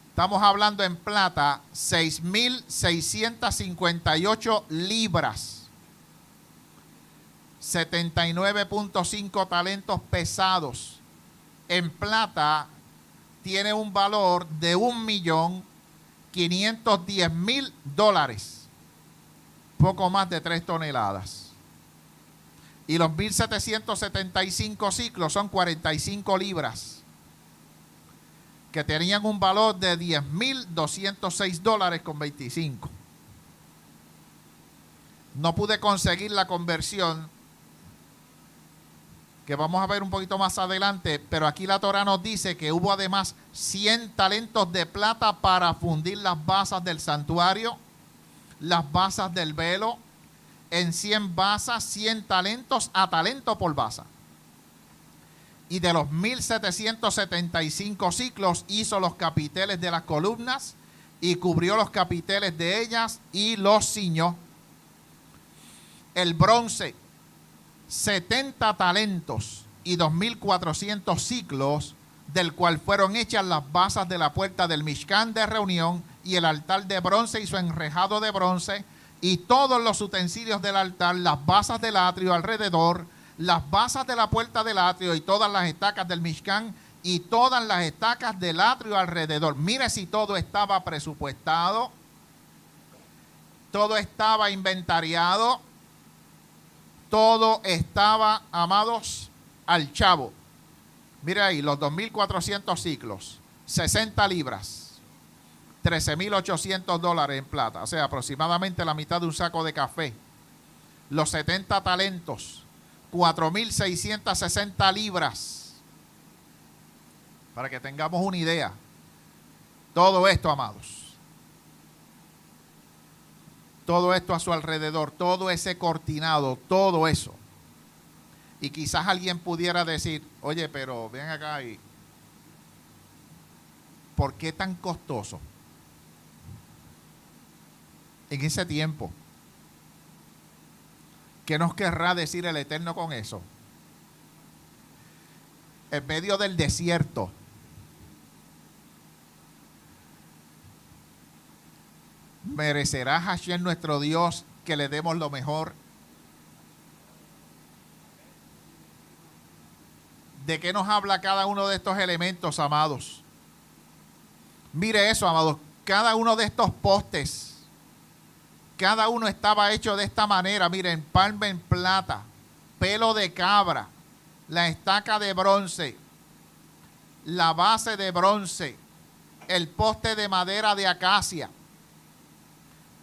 Estamos hablando en plata, 6.658 libras. 79.5 talentos pesados. En plata tiene un valor de $1.510.000. Poco más de 3 toneladas. Y los 1.775 ciclos son 45 libras. Que tenían un valor de $10.206.25. No pude conseguir la conversión, que vamos a ver un poquito más adelante, pero aquí la Torá nos dice que hubo además 100 talentos de plata para fundir las basas del santuario, las basas del velo, en 100 basas, 100 talentos a talento por basa. Y de los 1.775 ciclos hizo los capiteles de las columnas y cubrió los capiteles de ellas y los ciñó. El bronce, 70 talentos y 2.400 ciclos, del cual fueron hechas las basas de la puerta del Mishkan de reunión y el altar de bronce y su enrejado de bronce y todos los utensilios del altar, las basas del atrio alrededor, las basas de la puerta del atrio y todas las estacas del Mishkan y todas las estacas del atrio alrededor. Mire si todo estaba presupuestado, todo estaba inventariado, todo estaba, amados, al chavo. Mire ahí, los 2.400 ciclos, 60 libras, $13.800 en plata, o sea, aproximadamente la mitad de un saco de café. Los 70 talentos, 4.660 libras. Para que tengamos una idea. Todo esto, amados. Todo esto a su alrededor, todo ese cortinado, todo eso. Y quizás alguien pudiera decir, oye, pero ven acá y ¿por qué tan costoso? En ese tiempo. ¿Qué nos querrá decir el Eterno con eso? En medio del desierto, ¿merecerá Hashem nuestro Dios que le demos lo mejor? ¿De qué nos habla cada uno de estos elementos, amados? Mire eso, amados. Cada uno de estos postes, cada uno estaba hecho de esta manera. Miren, palma en plata, pelo de cabra, la estaca de bronce, la base de bronce, el poste de madera de acacia.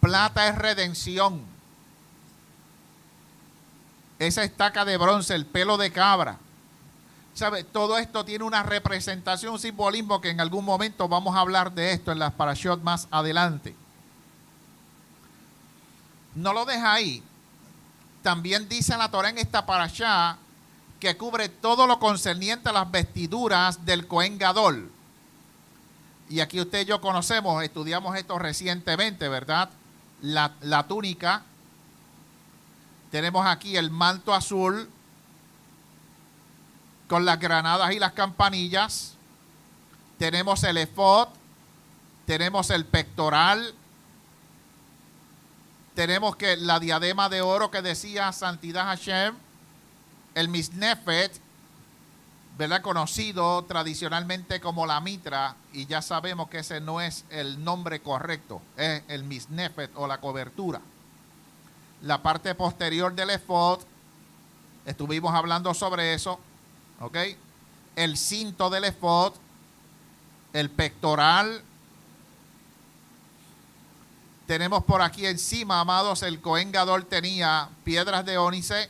Plata es redención. Esa estaca de bronce, el pelo de cabra. ¿Sabe? Todo esto tiene una representación, un simbolismo que en algún momento vamos a hablar de esto en las parashot más adelante. No lo deja ahí. También dice la Torá en esta parashá que cubre todo lo concerniente a las vestiduras del Cohen Gadol. Y aquí usted y yo conocemos, estudiamos esto recientemente, ¿verdad? La túnica. Tenemos aquí el manto azul con las granadas y las campanillas. Tenemos el efod, tenemos el pectoral, tenemos que la diadema de oro que decía Santidad Hashem, el misnefet, ¿verdad? Conocido tradicionalmente como la mitra, y ya sabemos que ese no es el nombre correcto, es el misnefet o la cobertura. La parte posterior del efod, estuvimos hablando sobre eso, ¿ok? El cinto del efod, el pectoral. Tenemos por aquí encima, amados, el Cohen Gadol tenía piedras de ónice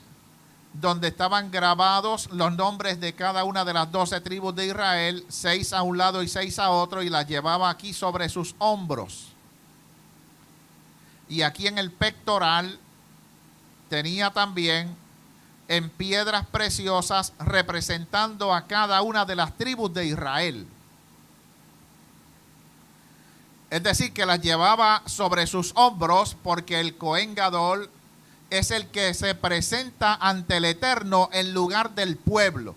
donde estaban grabados los nombres de cada una de las 12 tribus de Israel, 6 a un lado y 6 a otro, y las llevaba aquí sobre sus hombros. Y aquí en el pectoral tenía también en piedras preciosas representando a cada una de las tribus de Israel. Es decir, que las llevaba sobre sus hombros porque el Cohen Gadol es el que se presenta ante el Eterno en lugar del pueblo.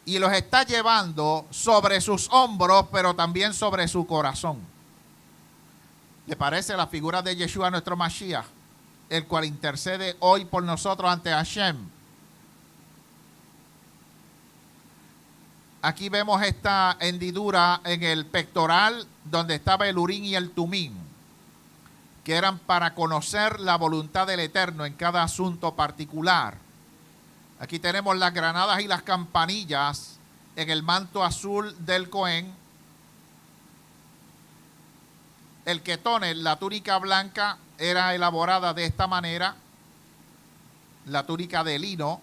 Y los está llevando sobre sus hombros, pero también sobre su corazón. ¿Le parece la figura de Yeshua, nuestro Mashiach, el cual intercede hoy por nosotros ante Hashem? Aquí vemos esta hendidura en el pectoral donde estaba el Urim y el Tumim, que eran para conocer la voluntad del Eterno en cada asunto particular. Aquí tenemos las granadas y las campanillas en el manto azul del Cohen. El ketone, la túnica blanca, era elaborada de esta manera, la túnica de lino,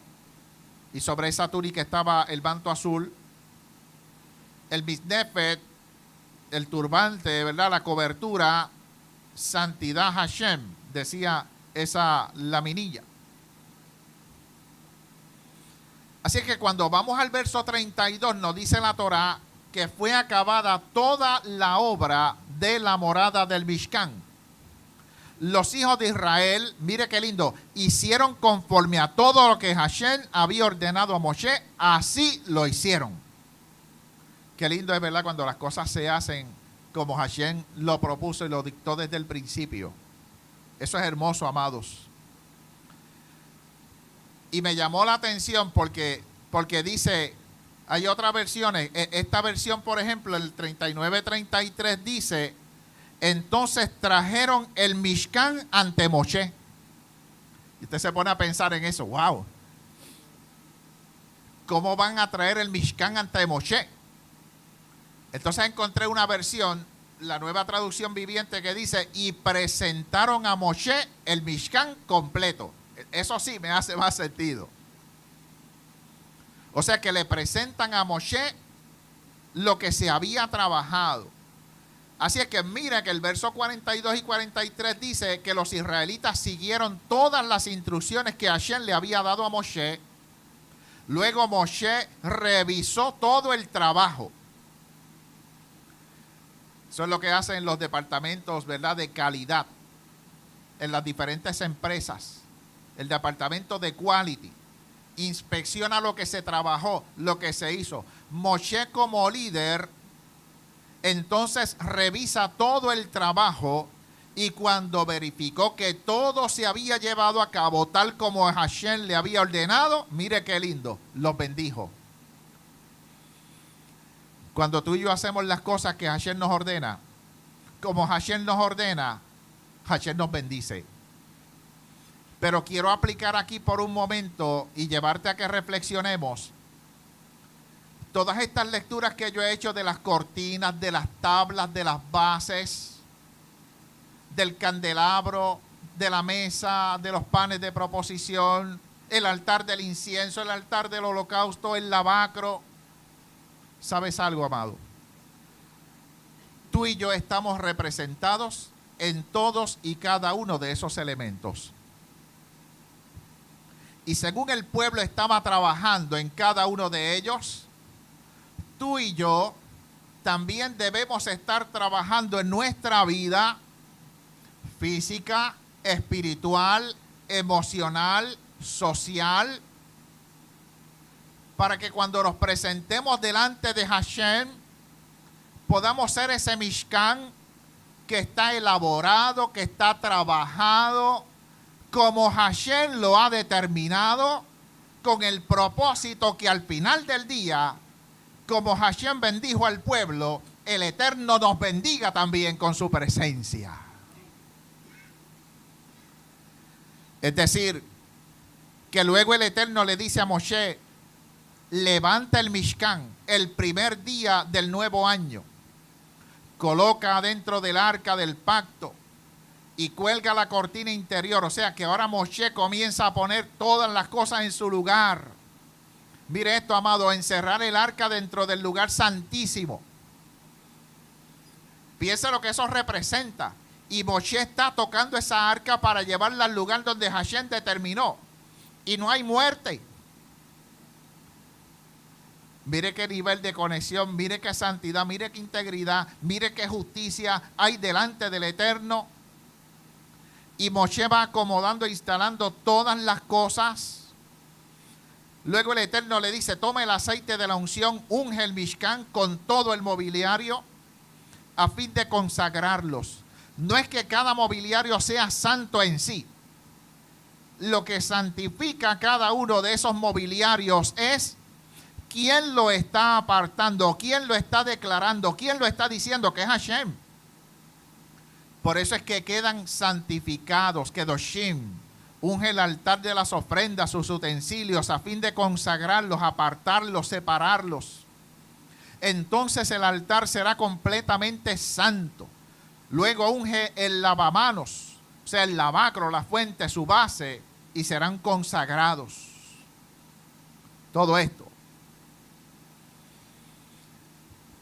y sobre esa túnica estaba el manto azul. El misnefet, el turbante, ¿verdad? La cobertura, Santidad Hashem, decía esa laminilla. Así que cuando vamos al verso 32, nos dice la Torá que fue acabada toda la obra de la morada del Mishkan. Los hijos de Israel, mire qué lindo, hicieron conforme a todo lo que Hashem había ordenado a Moshe, así lo hicieron. Qué lindo es, ¿verdad?, cuando las cosas se hacen como Hashem lo propuso y lo dictó desde el principio. Eso es hermoso, amados. Y me llamó la atención porque dice, hay otras versiones. Esta versión, por ejemplo, el 39-33 dice, entonces trajeron el Mishkan ante Moshe. Y usted se pone a pensar en eso. ¡Wow! ¿Cómo van a traer el Mishkan ante Moshe? Entonces encontré una versión, la Nueva Traducción Viviente, que dice, y presentaron a Moshe el Mishkan completo. Eso sí me hace más sentido. O sea que le presentan a Moshe lo que se había trabajado. Así es que mira que el verso 42 y 43 dice que los israelitas siguieron todas las instrucciones que Hashem le había dado a Moshe. Luego Moshe revisó todo el trabajo. Eso es lo que hacen los departamentos, ¿verdad?, de calidad en las diferentes empresas. El departamento de quality inspecciona lo que se trabajó, lo que se hizo. Moshe, como líder, entonces revisa todo el trabajo, y cuando verificó que todo se había llevado a cabo tal como Hashem le había ordenado, mire qué lindo, los bendijo. Cuando tú y yo hacemos las cosas que Hashem nos ordena, como Hashem nos ordena, Hashem nos bendice. Pero quiero aplicar aquí por un momento y llevarte a que reflexionemos. Todas estas lecturas que yo he hecho de las cortinas, de las tablas, de las bases, del candelabro, de la mesa, de los panes de proposición, el altar del incienso, el altar del holocausto, el lavacro. ¿Sabes algo, amado? Tú y yo estamos representados en todos y cada uno de esos elementos. Y según el pueblo estaba trabajando en cada uno de ellos, tú y yo también debemos estar trabajando en nuestra vida física, espiritual, emocional, social, para que cuando nos presentemos delante de Hashem podamos ser ese Mishkan que está elaborado, que está trabajado como Hashem lo ha determinado, con el propósito que al final del día, como Hashem bendijo al pueblo, el Eterno nos bendiga también con su presencia. Es decir, que luego el Eterno le dice a Moshe, levanta el Mishkan el primer día del nuevo año, coloca dentro del arca del pacto y cuelga la cortina interior. O sea que ahora Moshe comienza a poner todas las cosas en su lugar. Mire esto, amado, encerrar el arca dentro del lugar santísimo. Piensa lo que eso representa. Y Moshe está tocando esa arca para llevarla al lugar donde Hashem determinó. Y no hay muerte. Mire qué nivel de conexión, mire qué santidad, mire qué integridad, mire qué justicia hay delante del Eterno. Y Moshe va acomodando e instalando todas las cosas. Luego el Eterno le dice, toma el aceite de la unción, unge el Mishkan con todo el mobiliario a fin de consagrarlos. No es que cada mobiliario sea santo en sí. Lo que santifica cada uno de esos mobiliarios es quién lo está apartando, quién lo está declarando, quién lo está diciendo que es Hashem. Por eso es que quedan santificados, Kedoshim. Unge el altar de las ofrendas, sus utensilios, a fin de consagrarlos, apartarlos, separarlos. Entonces el altar será completamente santo. Luego unge el lavamanos, o sea, el lavacro, la fuente, su base, y serán consagrados. Todo esto.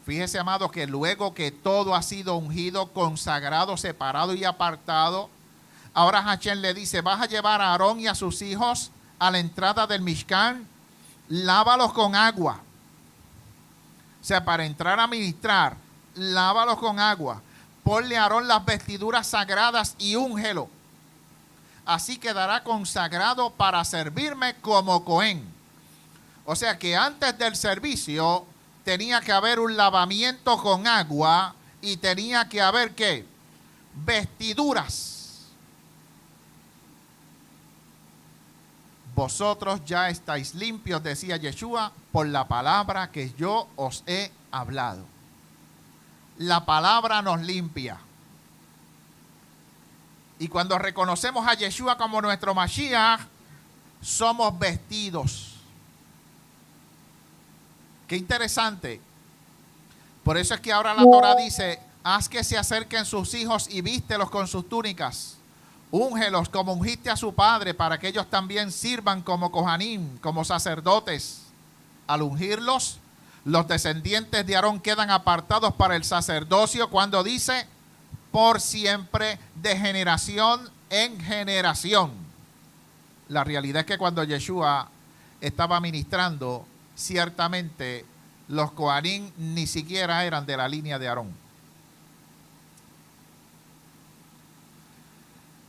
Fíjese, amado, que luego que todo ha sido ungido, consagrado, separado y apartado, ahora Hashem le dice, vas a llevar a Aarón y a sus hijos a la entrada del Mishkan, lávalos con agua. O sea, para entrar a ministrar, lávalos con agua. Ponle a Aarón las vestiduras sagradas y úngelo. Así quedará consagrado para servirme como Cohen. O sea que antes del servicio tenía que haber un lavamiento con agua y tenía que haber, ¿qué? Vestiduras. Vosotros ya estáis limpios, decía Yeshua, por la palabra que yo os he hablado. La palabra nos limpia. Y cuando reconocemos a Yeshua como nuestro Mashiach, somos vestidos. Qué interesante. Por eso es que ahora la Torah dice, haz que se acerquen sus hijos y vístelos con sus túnicas. Úngelos como ungiste a su padre para que ellos también sirvan como Kohanim, como sacerdotes. Al ungirlos, los descendientes de Aarón quedan apartados para el sacerdocio cuando dice, por siempre, de generación en generación. La realidad es que cuando Yeshua estaba ministrando, ciertamente los Kohanim ni siquiera eran de la línea de Aarón.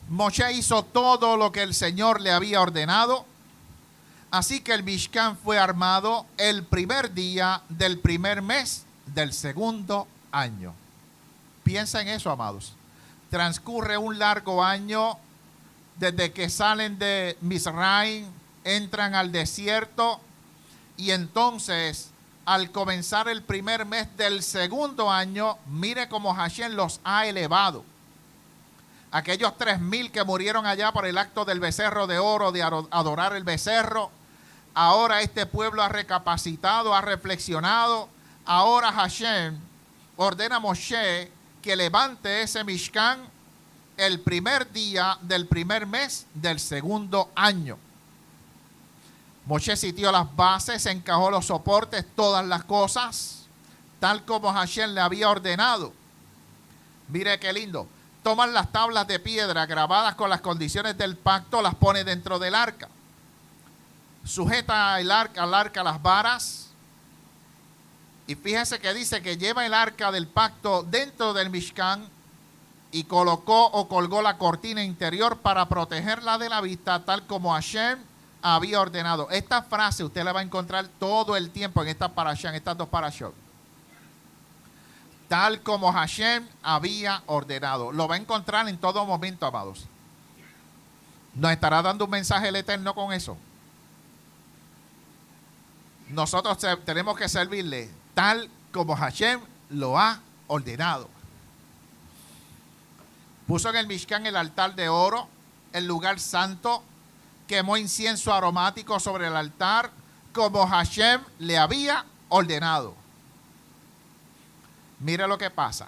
Moshe hizo todo lo que el Señor le había ordenado, así que el Mishkan fue armado el primer día del primer mes del segundo año. Piensa en eso, amados. Transcurre un largo año desde que salen de Mizraim, entran al desierto, y entonces, al comenzar el primer mes del segundo año, mire cómo Hashem los ha elevado. Aquellos 3,000 que murieron allá por el acto del becerro de oro, de adorar el becerro, ahora este pueblo ha recapacitado, ha reflexionado. Ahora Hashem ordena a Moshe que levante ese Mishkan el primer día del primer mes del segundo año. Moshe sitió las bases, encajó los soportes, todas las cosas, tal como Hashem le había ordenado. Mire qué lindo. Toman las tablas de piedra grabadas con las condiciones del pacto, las pone dentro del arca. Sujeta al arca las varas. Y fíjese que dice que lleva el arca del pacto dentro del Mishkan y colocó o colgó la cortina interior para protegerla de la vista, tal como Hashem había ordenado. Esta frase usted la va a encontrar todo el tiempo en esta parashá, en estas dos parashot. Tal como Hashem había ordenado. Lo va a encontrar en todo momento, amados. ¿Nos estará dando un mensaje el Eterno con eso? Nosotros tenemos que servirle tal como Hashem lo ha ordenado. Puso en el Mishkan el altar de oro, el lugar santo, quemó incienso aromático sobre el altar, como Hashem le había ordenado. Mire lo que pasa.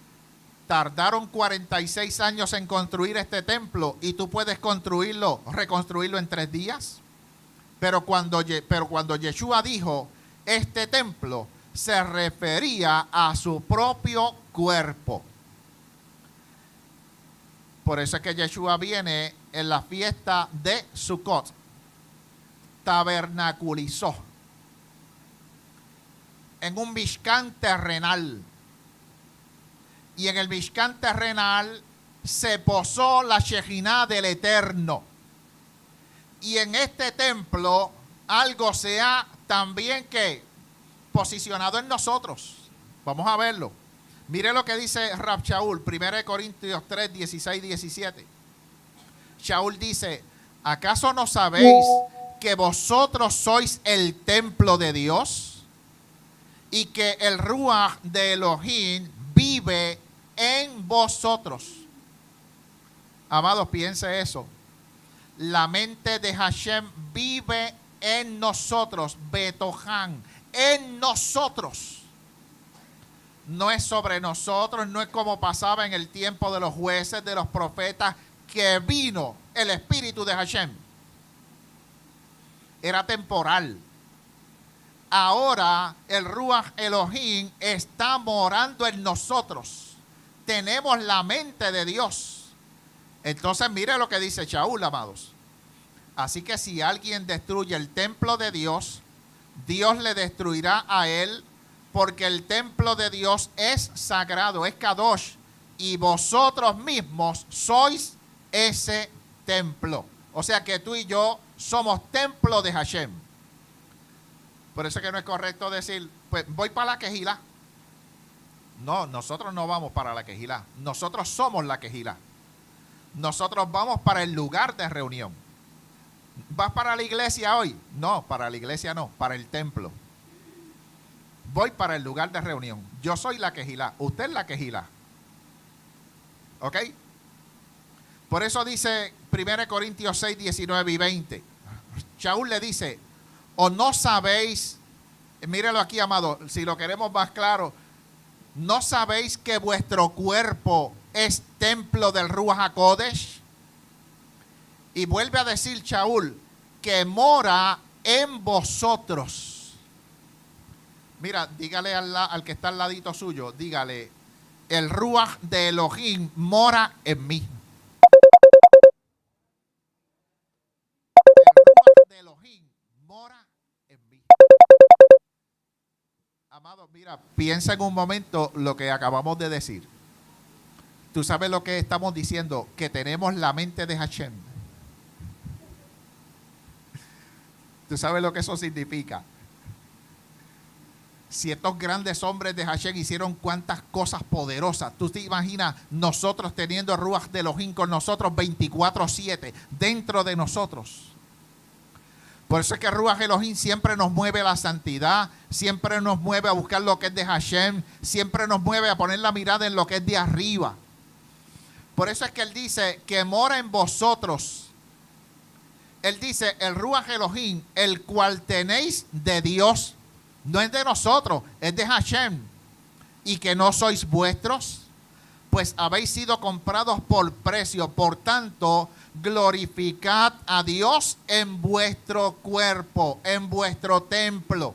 tardaron 46 años en construir este templo y tú puedes reconstruirlo en 3 días. Pero cuando Yeshua dijo este templo, se refería a su propio cuerpo. Por eso es que Yeshua viene en la fiesta de Sukkot, tabernaculizó en un Mishkan terrenal. Y en el Mishkan terrenal se posó la Shejinah del Eterno. Y en este templo algo se ha también que posicionado en nosotros. Vamos a verlo. Mire lo que dice Rab Shaul, 1 Corintios 3, 16, 17. Shaul dice, ¿acaso no sabéis que vosotros sois el templo de Dios? Y que el Ruach de Elohim vive en vosotros. Amados, piense eso. La mente de Hashem vive en nosotros, Betohan, en nosotros. No es sobre nosotros, no es como pasaba en el tiempo de los jueces, de los profetas, que vino el Espíritu de Hashem. Era temporal. Ahora el Ruach Elohim está morando en nosotros. Tenemos la mente de Dios. Entonces mire lo que dice Shaul, amados. Así que si alguien destruye el templo de Dios, Dios le destruirá a él, porque el templo de Dios es sagrado, es Kadosh, y vosotros mismos sois ese templo. O sea que tú y yo somos templo de Hashem. Por eso es que no es correcto decir, pues voy para la Kehilá. No, nosotros no vamos para la Kehilá. Nosotros somos la Kehilá. Nosotros vamos para el lugar de reunión. ¿Vas para la iglesia hoy? No, para la iglesia no, para el templo. Voy para el lugar de reunión. Yo soy la Kehilá, usted es la Kehilá. ¿Ok? Por eso dice 1 Corintios 6, 19 y 20. Shaul le dice, ¿o no sabéis? Míralo aquí, amado, si lo queremos más claro. ¿No sabéis que vuestro cuerpo es templo del Ruach HaKodesh? Y vuelve a decir Shaul, que mora en vosotros. Mira, dígale al que está al ladito suyo, dígale, el Ruach de Elohim mora en mí. El Ruach de Elohim mora en mí. Amado, mira, piensa en un momento lo que acabamos de decir. Tú sabes lo que estamos diciendo, que tenemos la mente de Hashem. Tú sabes lo que eso significa. Si estos grandes hombres de Hashem hicieron cuantas cosas poderosas, tú te imaginas nosotros teniendo Ruach de Elohim con nosotros 24/7 dentro de nosotros. Por eso es que Ruach Elohim siempre nos mueve a la santidad, siempre nos mueve a buscar lo que es de Hashem, siempre nos mueve a poner la mirada en lo que es de arriba. Por eso es que él dice que mora en vosotros. Él dice, el Ruach Elohim, el cual tenéis de Dios, no es de nosotros, es de Hashem. Y que no sois vuestros, pues habéis sido comprados por precio. Por tanto, glorificad a Dios en vuestro cuerpo, en vuestro templo.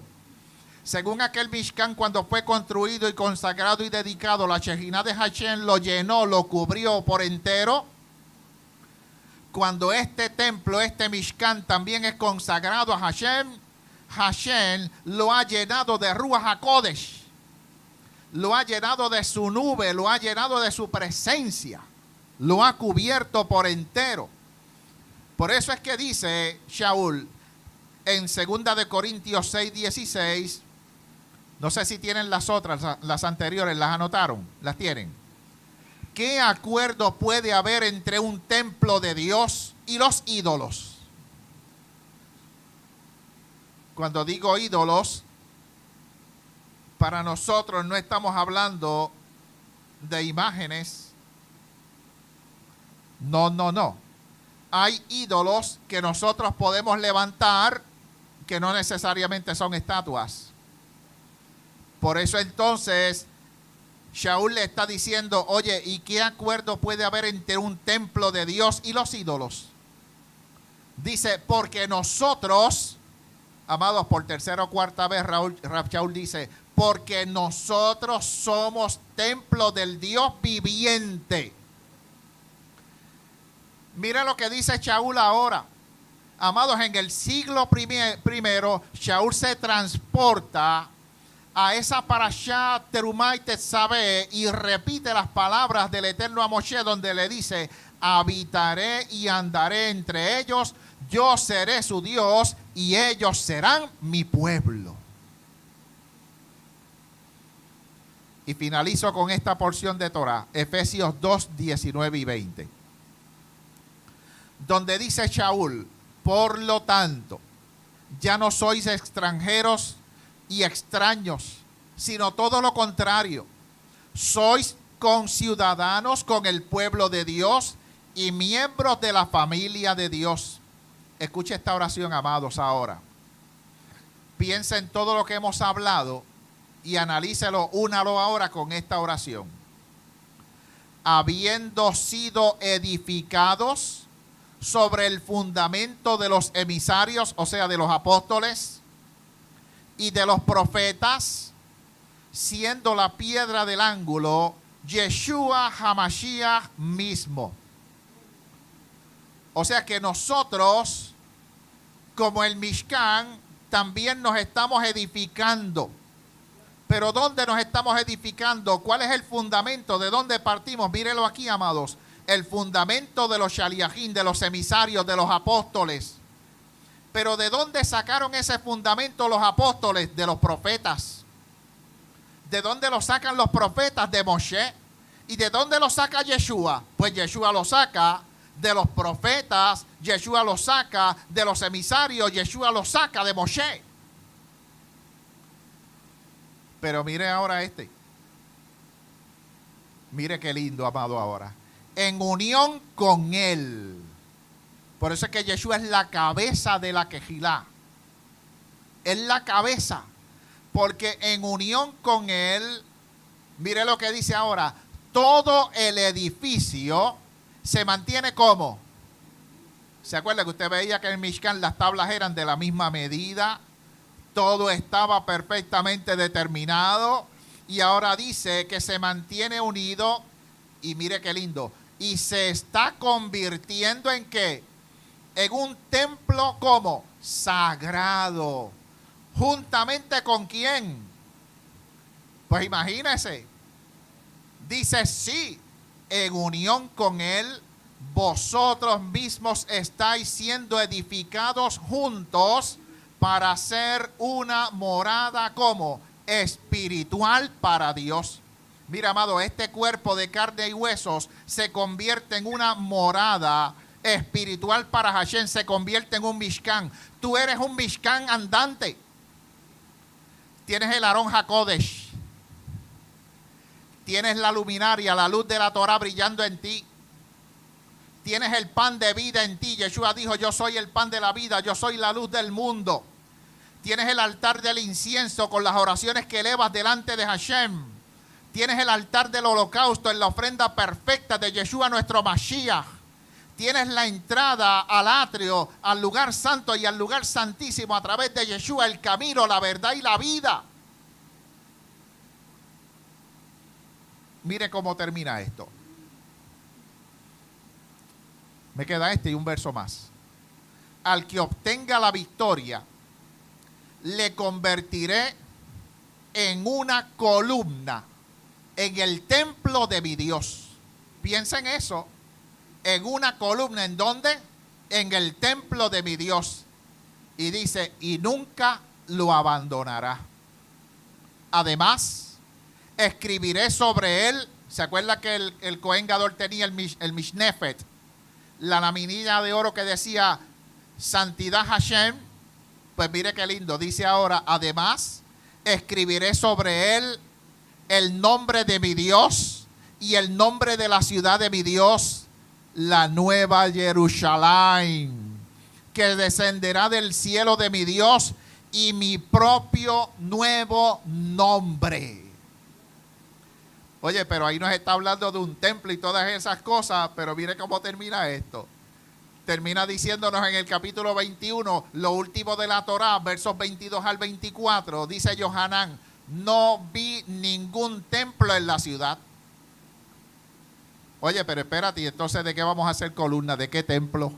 Según aquel Mishkan, cuando fue construido y consagrado y dedicado, la Shejinah de Hashem lo llenó, lo cubrió por entero. Cuando este templo, este Mishkan también es consagrado a Hashem, Hashem lo ha llenado de Ruach HaKodesh, lo ha llenado de su nube, lo ha llenado de su presencia, lo ha cubierto por entero. Por eso es que dice Shaul en 2 de Corintios 6, 16, no sé si tienen las otras, las anteriores, ¿las anotaron? ¿Las tienen? ¿Qué acuerdo puede haber entre un templo de Dios y los ídolos? Cuando digo ídolos, para nosotros no estamos hablando de imágenes. No. Hay ídolos que nosotros podemos levantar que no necesariamente son estatuas. Por eso entonces Shaul le está diciendo, oye, ¿y qué acuerdo puede haber entre un templo de Dios y los ídolos? Dice, porque nosotros, amados, por tercera o cuarta vez Shaul dice, porque nosotros somos templo del Dios viviente. Mira lo que dice Shaul ahora. Amados, en el siglo primero, Shaul se transporta a esa parashá Terumá y Tetzabé y repite las palabras del Eterno a Moshe, donde le dice, habitaré y andaré entre ellos, yo seré su Dios y ellos serán mi pueblo. Y finalizo con esta porción de Torah, Efesios 2, 19 y 20. Donde dice Shaul, por lo tanto, ya no sois extranjeros y extraños, sino todo lo contrario. Sois conciudadanos con el pueblo de Dios y miembros de la familia de Dios. Escuche esta oración, amados, ahora. Piensa en todo lo que hemos hablado y analícelo, únalo ahora con esta oración. Habiendo sido edificados sobre el fundamento de los emisarios, o sea, de los apóstoles y de los profetas, siendo la piedra del ángulo Yeshua HaMashiach mismo. O sea que nosotros, como el Mishkan, también nos estamos edificando. Pero ¿dónde nos estamos edificando? ¿Cuál es el fundamento? ¿De dónde partimos? Mírelo aquí, amados. El fundamento de los shaliachim, de los emisarios, de los apóstoles. Pero ¿de dónde sacaron ese fundamento los apóstoles? De los profetas. ¿De dónde lo sacan los profetas? De Moshe. ¿Y de dónde lo saca Yeshua? Pues Yeshua lo saca de los profetas, Yeshua lo saca de los emisarios, Yeshua lo saca de Moshe. Pero mire ahora este. Mire qué lindo, amado, ahora. En unión con él. Por eso es que Yeshua es la cabeza de la Kejilá. Es la cabeza. Porque en unión con él, mire lo que dice ahora, todo el edificio se mantiene como. ¿Se acuerda que usted veía que en el Mishkan las tablas eran de la misma medida? Todo estaba perfectamente determinado. Y ahora dice que se mantiene unido. Y mire qué lindo. Y se está convirtiendo en ¿qué? En un templo como sagrado. ¿Juntamente con quién? Pues imagínese. Dice sí, en unión con él, vosotros mismos estáis siendo edificados juntos para hacer una morada como espiritual para Dios. Mira, amado, este cuerpo de carne y huesos se convierte en una morada espiritual para Hashem, se convierte en un Mishkan. Tú eres un Mishkan andante. Tienes el Aarón HaKodesh. Tienes la luminaria, la luz de la Torah brillando en ti. Tienes el pan de vida en ti. Yeshua dijo, yo soy el pan de la vida, yo soy la luz del mundo. Tienes el altar del incienso con las oraciones que elevas delante de Hashem. Tienes el altar del holocausto en la ofrenda perfecta de Yeshua nuestro Mashiach. Tienes la entrada al atrio, al lugar santo y al lugar santísimo a través de Yeshua, el camino, la verdad y la vida. Mire cómo termina esto. Me queda este y un verso más. Al que obtenga la victoria, le convertiré en una columna en el templo de mi Dios. Piensa en eso. En una columna, ¿en dónde? En el templo de mi Dios. Y dice, y nunca lo abandonará. Además, escribiré sobre él. ¿Se acuerda que el Cohen Gadol tenía el Mishnefet? La laminilla de oro que decía Santidad Hashem. Pues mire qué lindo. Dice ahora, además, escribiré sobre él el nombre de mi Dios y el nombre de la ciudad de mi Dios, la nueva Jerusalén, que descenderá del cielo de mi Dios, y mi propio nuevo nombre. Oye, pero ahí nos está hablando de un templo y todas esas cosas, pero mire cómo termina esto. Termina diciéndonos en el capítulo 21, lo último de la Torá, versos 22 al 24, dice Yohanan, no vi ningún templo en la ciudad. Oye, pero espérate, ¿y entonces de qué vamos a hacer columna? ¿De qué templo?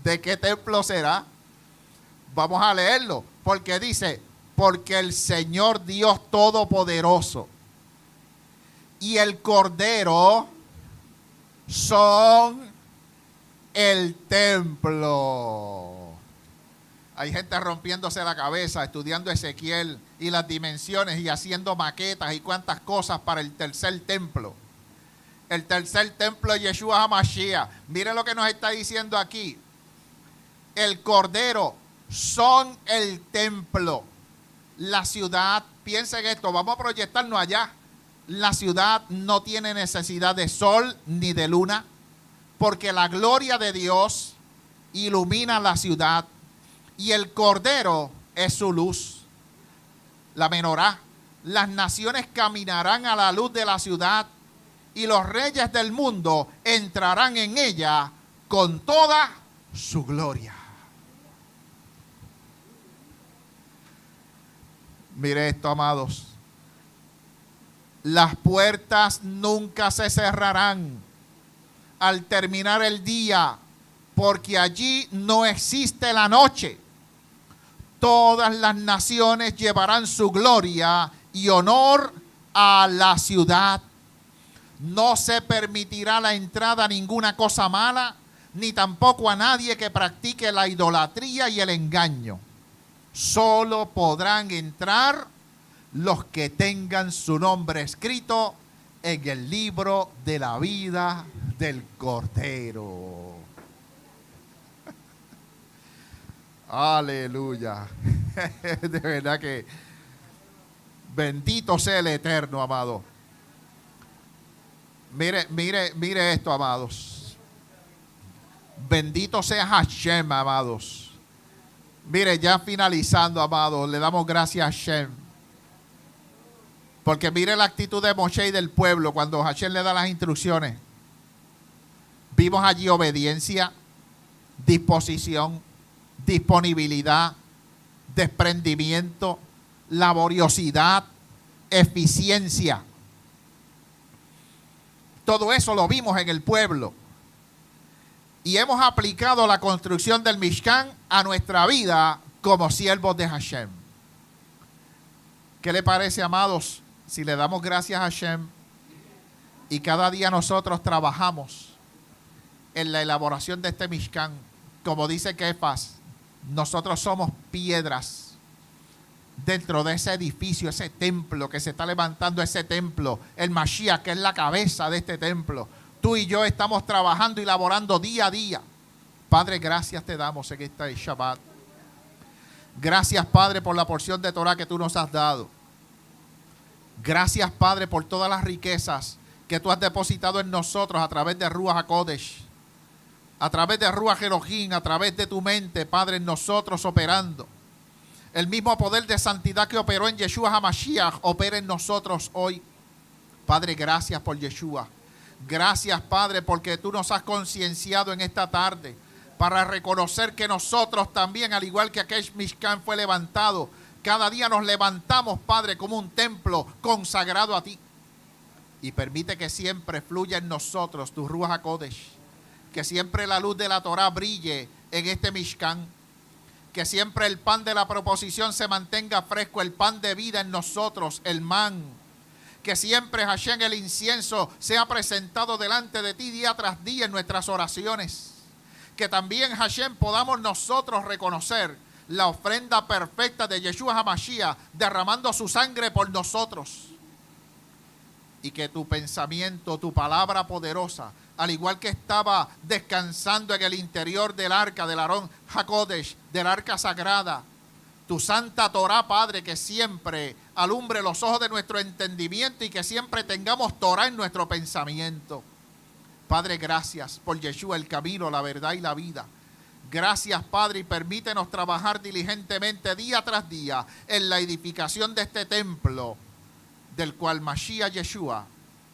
¿De qué templo será? Vamos a leerlo, porque dice, porque el Señor Dios Todopoderoso y el Cordero son el templo. Hay gente rompiéndose la cabeza, estudiando Ezequiel y las dimensiones y haciendo maquetas y cuantas cosas para el tercer templo. El tercer templo de Yeshua HaMashiach. Mire lo que nos está diciendo aquí. El Cordero son el templo. La ciudad, piensen esto, vamos a proyectarnos allá. La ciudad no tiene necesidad de sol ni de luna, porque la gloria de Dios ilumina la ciudad y el Cordero es su luz. La menorá. Las naciones caminarán a la luz de la ciudad y los reyes del mundo entrarán en ella con toda su gloria. Mire esto, amados. Las puertas nunca se cerrarán al terminar el día, porque allí no existe la noche. Todas las naciones llevarán su gloria y honor a la ciudad. No se permitirá la entrada a ninguna cosa mala, ni tampoco a nadie que practique la idolatría y el engaño. Solo podrán entrar los que tengan su nombre escrito en el libro de la vida del Cordero. Aleluya. De verdad que bendito sea el Eterno, amado. Mire esto, amados. Bendito sea Hashem, amados. Mire, ya finalizando, amados, le damos gracias a Hashem. Porque mire la actitud de Moshe y del pueblo cuando Hashem le da las instrucciones. Vimos allí obediencia, disposición, disponibilidad, desprendimiento, laboriosidad, eficiencia. Todo eso lo vimos en el pueblo. Y hemos aplicado la construcción del Mishkan a nuestra vida como siervos de Hashem. ¿Qué le parece, amados, si le damos gracias a Hashem y cada día nosotros trabajamos en la elaboración de este Mishkan? Como dice Kefas, nosotros somos piedras dentro de ese edificio, ese templo que se está levantando, ese templo, el Mashiach, que es la cabeza de este templo. Tú y yo estamos trabajando y laborando día a día. Padre, gracias te damos en este Shabbat. Gracias, Padre, por la porción de Torah que tú nos has dado. Gracias, Padre, por todas las riquezas que tú has depositado en nosotros a través de Ruach HaKodesh, a través de Ruach Elohim, a través de tu mente, Padre, en nosotros operando. El mismo poder de santidad que operó en Yeshua HaMashiach opera en nosotros hoy. Padre, gracias por Yeshua. Gracias, Padre, porque tú nos has concienciado en esta tarde para reconocer que nosotros también, al igual que aquel Mishkan fue levantado, cada día nos levantamos, Padre, como un templo consagrado a ti. Y permite que siempre fluya en nosotros tu Ruach HaKodesh, que siempre la luz de la Torah brille en este Mishkan, que siempre el pan de la proposición se mantenga fresco, el pan de vida en nosotros, el man. Que siempre, Hashem, el incienso sea presentado delante de ti día tras día en nuestras oraciones. Que también, Hashem, podamos nosotros reconocer la ofrenda perfecta de Yeshua HaMashiach derramando su sangre por nosotros. Y que tu pensamiento, tu palabra poderosa, al igual que estaba descansando en el interior del arca del Aarón HaKodesh, del arca sagrada, tu santa Torah, Padre, que siempre alumbre los ojos de nuestro entendimiento y que siempre tengamos Torah en nuestro pensamiento. Padre, gracias por Yeshua, el camino, la verdad y la vida. Gracias, Padre, y permítenos trabajar diligentemente día tras día en la edificación de este templo del cual Mashiach Yeshua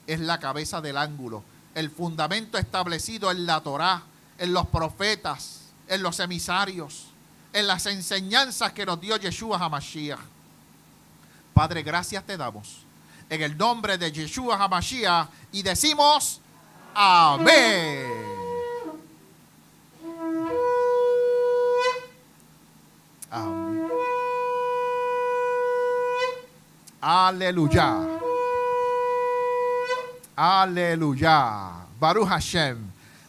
es la cabeza del ángulo, el fundamento establecido en la Torá, en los profetas, en los emisarios, en las enseñanzas que nos dio Yeshua HaMashiach. Padre, gracias te damos en el nombre de Yeshua HaMashiach y decimos amén. Amén. Aleluya. Aleluya. Baruch Hashem.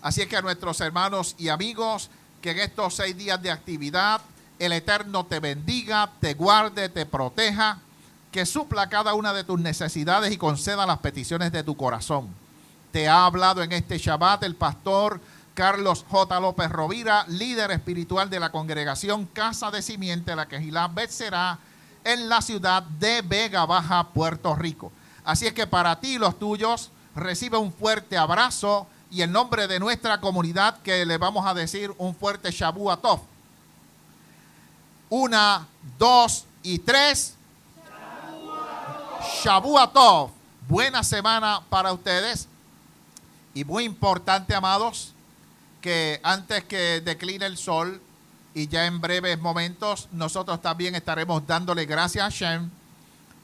Así es que a nuestros hermanos y amigos, que en estos 6 días de actividad el Eterno te bendiga, te guarde, te proteja, que supla cada una de tus necesidades y conceda las peticiones de tu corazón. Te ha hablado en este Shabbat el pastor Carlos J. López Rovira, líder espiritual de la congregación Casa de Simiente, la Quejilá Betzerá, en la ciudad de Vega Baja, Puerto Rico. Así es que para ti y los tuyos, recibe un fuerte abrazo y en nombre de nuestra comunidad que le vamos a decir un fuerte Shabua Tov. 1, 2 y 3. Shabua Tov. Buena semana para ustedes. Y muy importante, amados, que antes que decline el sol y ya en breves momentos, nosotros también estaremos dándole gracias a Hashem,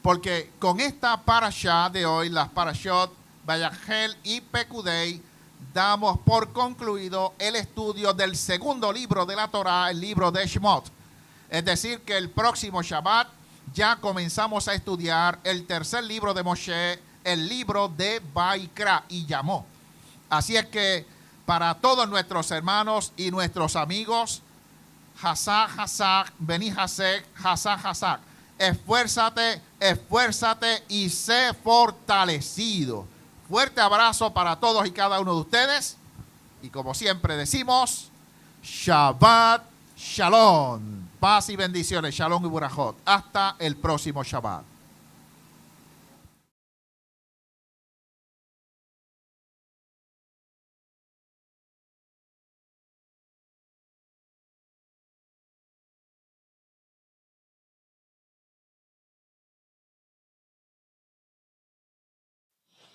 porque con esta parashá de hoy, las parashot Vayachel y Pekudei, damos por concluido el estudio del segundo libro de la Torá, el libro de Shemot. Es decir, que el próximo Shabbat ya comenzamos a estudiar el tercer libro de Moshe, el libro de Vaikra y Llamó. Así es que para todos nuestros hermanos y nuestros amigos, Hazak, Hazak, Beni Hasek, Hazak, Hazak. Esfuérzate, esfuérzate y sé fortalecido. Fuerte abrazo para todos y cada uno de ustedes. Y como siempre decimos, Shabbat Shalom. Paz y bendiciones. Shalom y Burajot. Hasta el próximo Shabbat.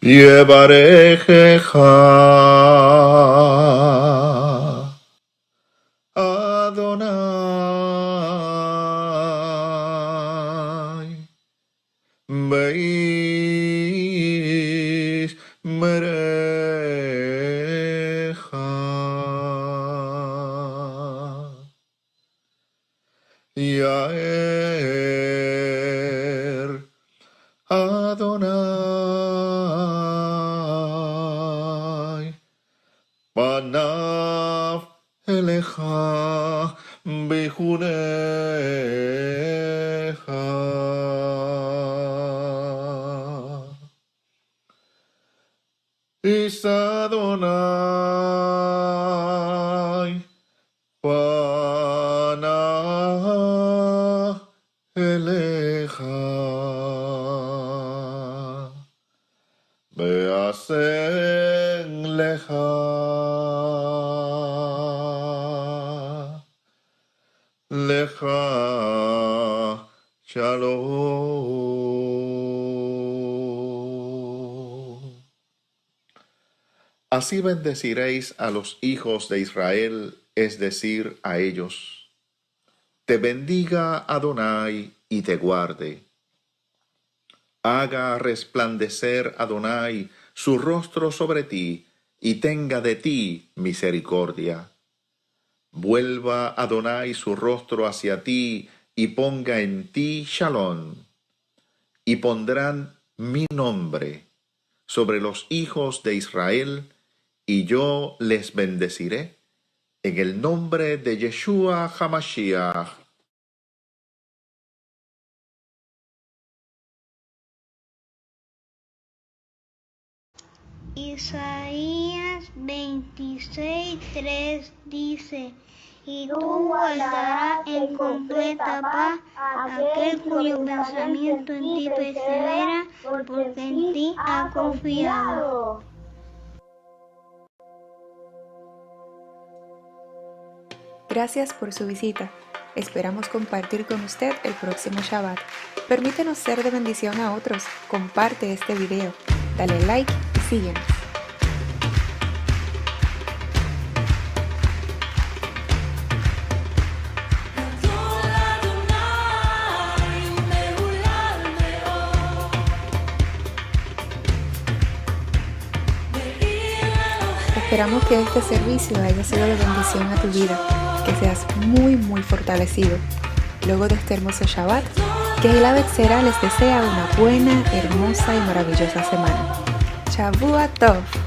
Yevarechecha Adonai Beis Merecha Yair Adonai Panav Elecha Bechunecha Is Adonai Panav Elecha Be'asen Lecha Lecha Shalom. Así bendeciréis a los hijos de Israel, es decir, a ellos. Te bendiga Adonai y te guarde. Haga resplandecer Adonai su rostro sobre ti y tenga de ti misericordia. Vuelva Adonai su rostro hacia ti y ponga en ti Shalom. Y pondrán mi nombre sobre los hijos de Israel y yo les bendeciré en el nombre de Yeshua HaMashiach. Isaías 26:3 dice: y tú guardarás en completa paz a aquel cuyo pensamiento en ti persevera, porque en ti ha confiado. Gracias por su visita. Esperamos compartir con usted el próximo Shabbat. Permítenos ser de bendición a otros. Comparte este video, dale like y síguenos. Esperamos que este servicio haya sido de bendición a tu vida, que seas muy fortalecido. Luego de este hermoso Shabbat, que Eila Betzera les desea una buena, hermosa y maravillosa semana. Shavua Tov.